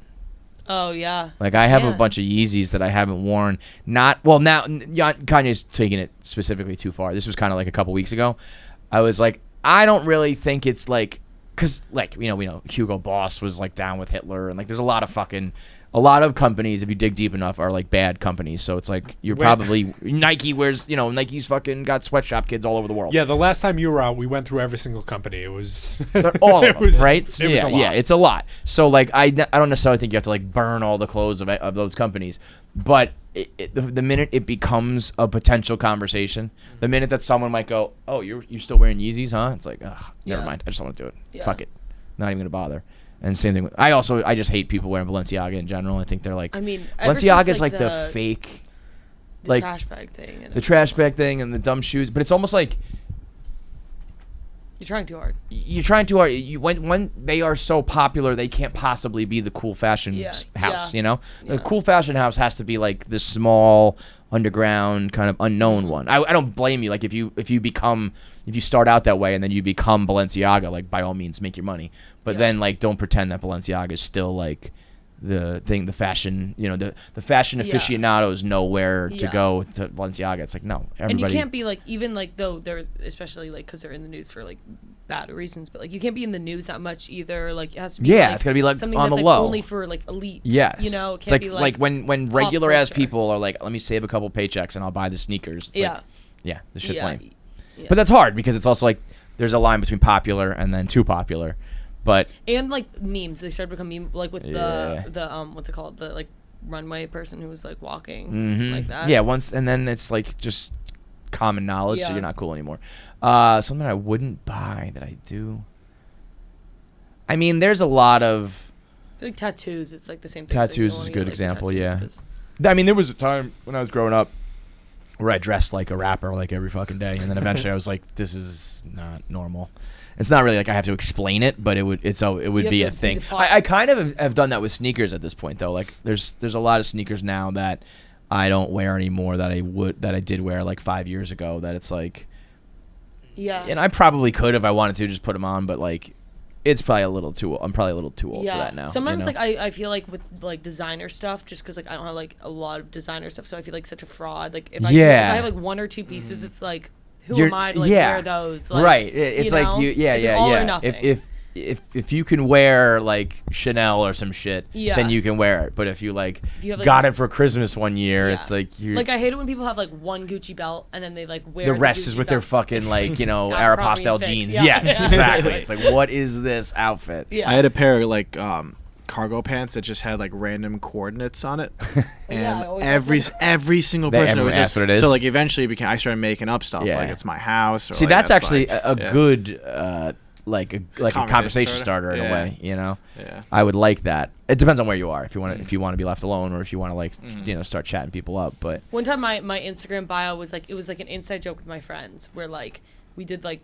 Oh yeah. Like I have Yeah. a bunch of Yeezys that I haven't worn. Now Kanye's taking it specifically too far. This was kind of like a couple weeks ago. I was like, I don't really think it's like, cause like we know Hugo Boss was like down with Hitler, and like there's a lot of companies, if you dig deep enough, are like bad companies. So it's like you're probably Nike wears, Nike's fucking got sweatshop kids all over the world. Yeah, the last time you were out, we went through every single company. It was all of them, right? It was a lot. Yeah, it's a lot. So like I don't necessarily think you have to like burn all the clothes of those companies, but the minute it becomes a potential conversation, the minute that someone might go, oh, you're still wearing Yeezys, huh? It's like, ugh, never Yeah. mind. I just don't want to do it. Yeah. Fuck it. Not even gonna bother. And same thing. I just hate people wearing Balenciaga in general. I think they're like, I mean, ever Balenciaga since, is like the fake. The trash bag thing. The trash bag thing and the dumb shoes. But it's almost like you're trying too hard. You're trying too hard. When they are so popular, they can't possibly be the cool fashion house. You know, the cool fashion house has to be like the small underground kind of unknown one. I don't blame you. Like if you start out that way and then you become Balenciaga, like by all means make your money. But then like don't pretend that Balenciaga is still like the thing, the fashion, you know, the fashion aficionados know where to go to Balenciaga. It's like, no, everybody. And you can't be like, even like, though they're, especially like, because they're in the news for like bad reasons, but like you can't be in the news that much either. Like it has to be it's gotta be like something on that's the like low. only for like elite. Yes. You know, it it's can't like, be like when regular ass people are like, let me save a couple paychecks and I'll buy the sneakers. It's like, this shit's lame. Yeah. But that's hard because it's also like, there's a line between popular and then too popular. But and like memes, they started to become meme, like with the what's it called, the like runway person who was like walking like that. Yeah, and then it's like just common knowledge, so you're not cool anymore. Something I wouldn't buy that I do. I mean, there's a lot of like tattoos. It's like the same thing. Tattoos is a good example. I mean, there was a time when I was growing up where I dressed like a rapper like every fucking day, and then eventually I was like, this is not normal. It's not really like I have to explain it, but it would be a thing. I kind of have done that with sneakers at this point though. Like there's a lot of sneakers now that I don't wear anymore that I did wear like 5 years ago. That it's like, and I probably could if I wanted to just put them on, but like it's probably a little too. I'm probably a little too old for that now. Sometimes like I feel like with like designer stuff, just because like I don't have like a lot of designer stuff, so I feel like such a fraud. Like if I have like one or two pieces, it's like. Who am I to like wear those? Like, right. It's like all or nothing. If you can wear like Chanel or some shit, then you can wear it. But if you got it for Christmas one year, it's like you. Like I hate it when people have like one Gucci belt and then they like wear the rest is with their fucking like Aeropostale jeans. Yes, exactly. It's like, what is this outfit? Yeah. I had a pair of like cargo pants that just had like random coordinates on it, and every single person was asked what it is. So like eventually I started making up stuff like it's my house. Or, see, like, that's actually like, a good like a conversation starter in a way. You know, I would like that. It depends on where you are. If you want to be left alone, or if you want to like start chatting people up. But one time my Instagram bio was like, it was like an inside joke with my friends where like we did like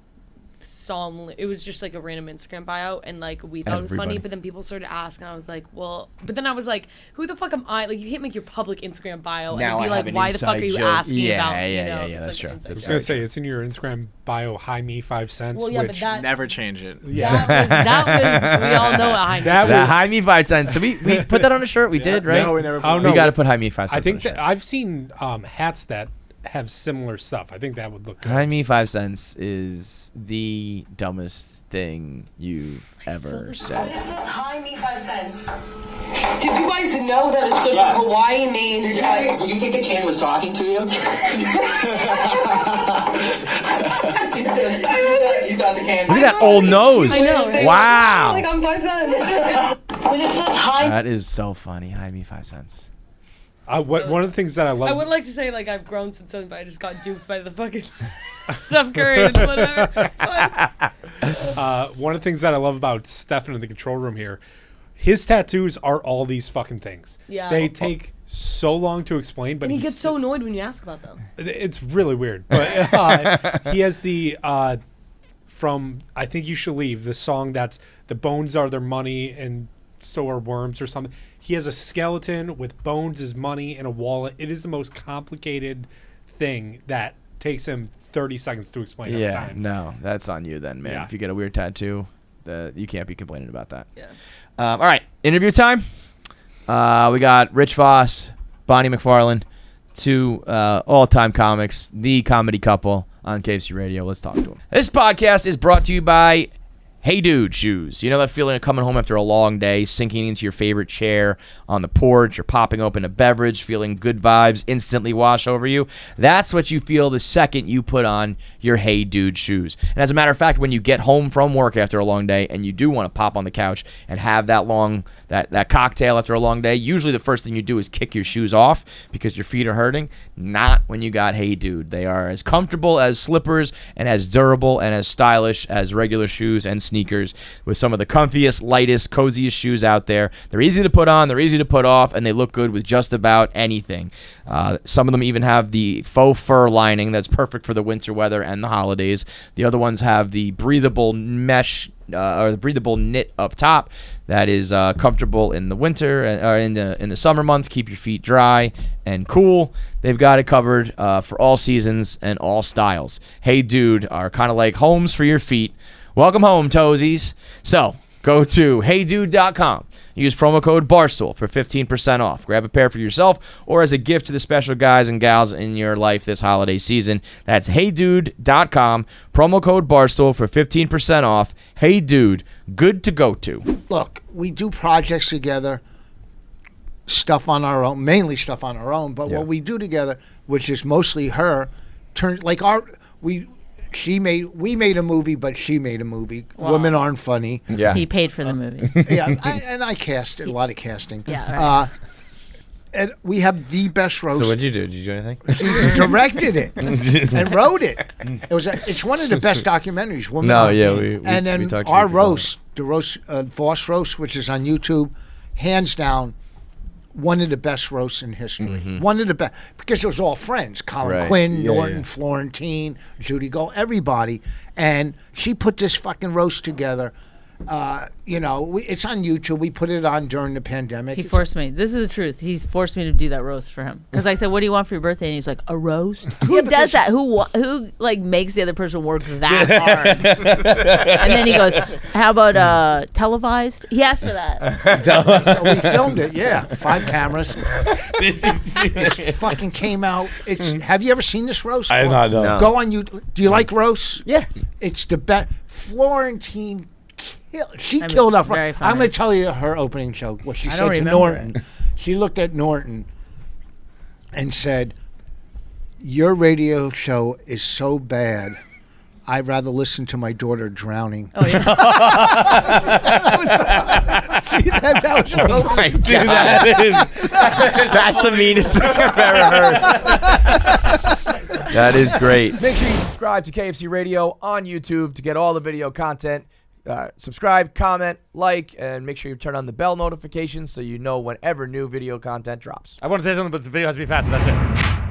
solemnly, it was just like a random Instagram bio, and like we thought it was funny, but then people started asking, and I was like, well, but then I was like, who the fuck am I? Like, you can't make your public Instagram bio and be like, why the fuck are you asking about? Yeah, that's true. I was gonna say, it's in your Instagram bio, hi me 5 cents, which never change it. That was we all know hi me. That hi me 5 cents. So we put that on a shirt. We did, right? No, we never. We got to put hi me 5 cents. I think that I've seen hats that have similar stuff. I think that would look good. Hi me 5 cents is the dumbest thing you've ever said. It says hi me 5 cents. Did you guys know that it's a Hawaii made? Did you think the can was talking to you? You thought the can. Look at that old nose. I know. Wow. Like I'm 5 cents. When it says hi. That is so funny. Hi me 5 cents. One of the things that I love. I would like to say like I've grown since then, but I just got duped by the fucking Steph Curry and whatever. One of the things that I love about Stefan in the control room here, his tattoos are all these fucking things. Yeah. They take so long to explain, but and he gets so annoyed when you ask about them. It's really weird. But he has the from I Think You Should Leave, the song that's the bones are their money and so are worms or something. He has a skeleton with bones as money and a wallet. It is the most complicated thing that takes him 30 seconds to explain every time. No, that's on you then, man. Yeah. If you get a weird tattoo, you can't be complaining about that. Yeah. All right, interview time. We got Rich Voss, Bonnie McFarlane, two all-time comics, the comedy couple on KFC Radio. Let's talk to them. This podcast is brought to you by Hey Dude shoes. You know that feeling of coming home after a long day, sinking into your favorite chair on the porch, or popping open a beverage, feeling good vibes instantly wash over you? That's what you feel the second you put on your Hey Dude shoes. And as a matter of fact, when you get home from work after a long day and you do want to pop on the couch and have that cocktail after a long day, usually the first thing you do is kick your shoes off because your feet are hurting. Not when you got Hey Dude. They are as comfortable as slippers and as durable and as stylish as regular shoes, and sneakers with some of the comfiest, lightest, coziest shoes out there. They're easy to put on, they're easy to put off, and they look good with just about anything. Some of them even have the faux fur lining that's perfect for the winter weather and the holidays. The other ones have the breathable mesh or the breathable knit up top that is comfortable in the winter or in the summer months. Keep your feet dry and cool. They've got it covered for all seasons and all styles. Hey Dude are kind of like homes for your feet. Welcome home, toesies. So go to heydude.com. Use promo code Barstool for 15% off. Grab a pair for yourself or as a gift to the special guys and gals in your life this holiday season. That's heydude.com. Promo code Barstool for 15% off. Hey Dude, good to go to. Look, we do projects together, stuff on our own, mainly stuff on our own, but what we do together, which is mostly her, we made a movie, but she made a movie. Wow. Women aren't funny. Yeah. He paid for the movie. I cast a lot of casting. Yeah, right. And we have the best roast. So what'd you do? Did you do anything? She directed it and wrote it. It's one of the best documentaries. Women No, Aren't- yeah, we and then we talked to our you before. roast, the roast, Voss roast, which is on YouTube, hands down, one of the best roasts in history. One of the best because it was all friends: Colin Right. Quinn, Yeah, Norton, yeah. Florentine, Judy Gold, everybody. And she put this fucking roast together. It's on YouTube. We put it on during the pandemic. He It's- forced me. This is the truth. He's forced me to do that roast for him. Because I said, "What do you want for your birthday?" And he's like, "A roast." Who does that? Who like makes the other person work that hard? And then he goes, "How about televised?" He asked for that. So we filmed it, 5 cameras. It fucking came out. Have you ever seen this roast? I have not, no. Go on YouTube. Do you like roasts? Yeah. It's the best. Florentine I mean, killed it's off. very I'm funny. going to tell you her opening joke. What she I said don't to remember Norton. She looked at Norton and said, "Your radio show is so bad. I'd rather listen to my daughter drowning." Oh yeah. See, that was her Oh my opening. God. That's the meanest thing I've ever heard. That is great. Make sure you subscribe to KFC Radio on YouTube to get all the video content. Subscribe, comment, like, and make sure you turn on the bell notifications so you know whenever new video content drops. I want to say something, but the video has to be faster. That's it.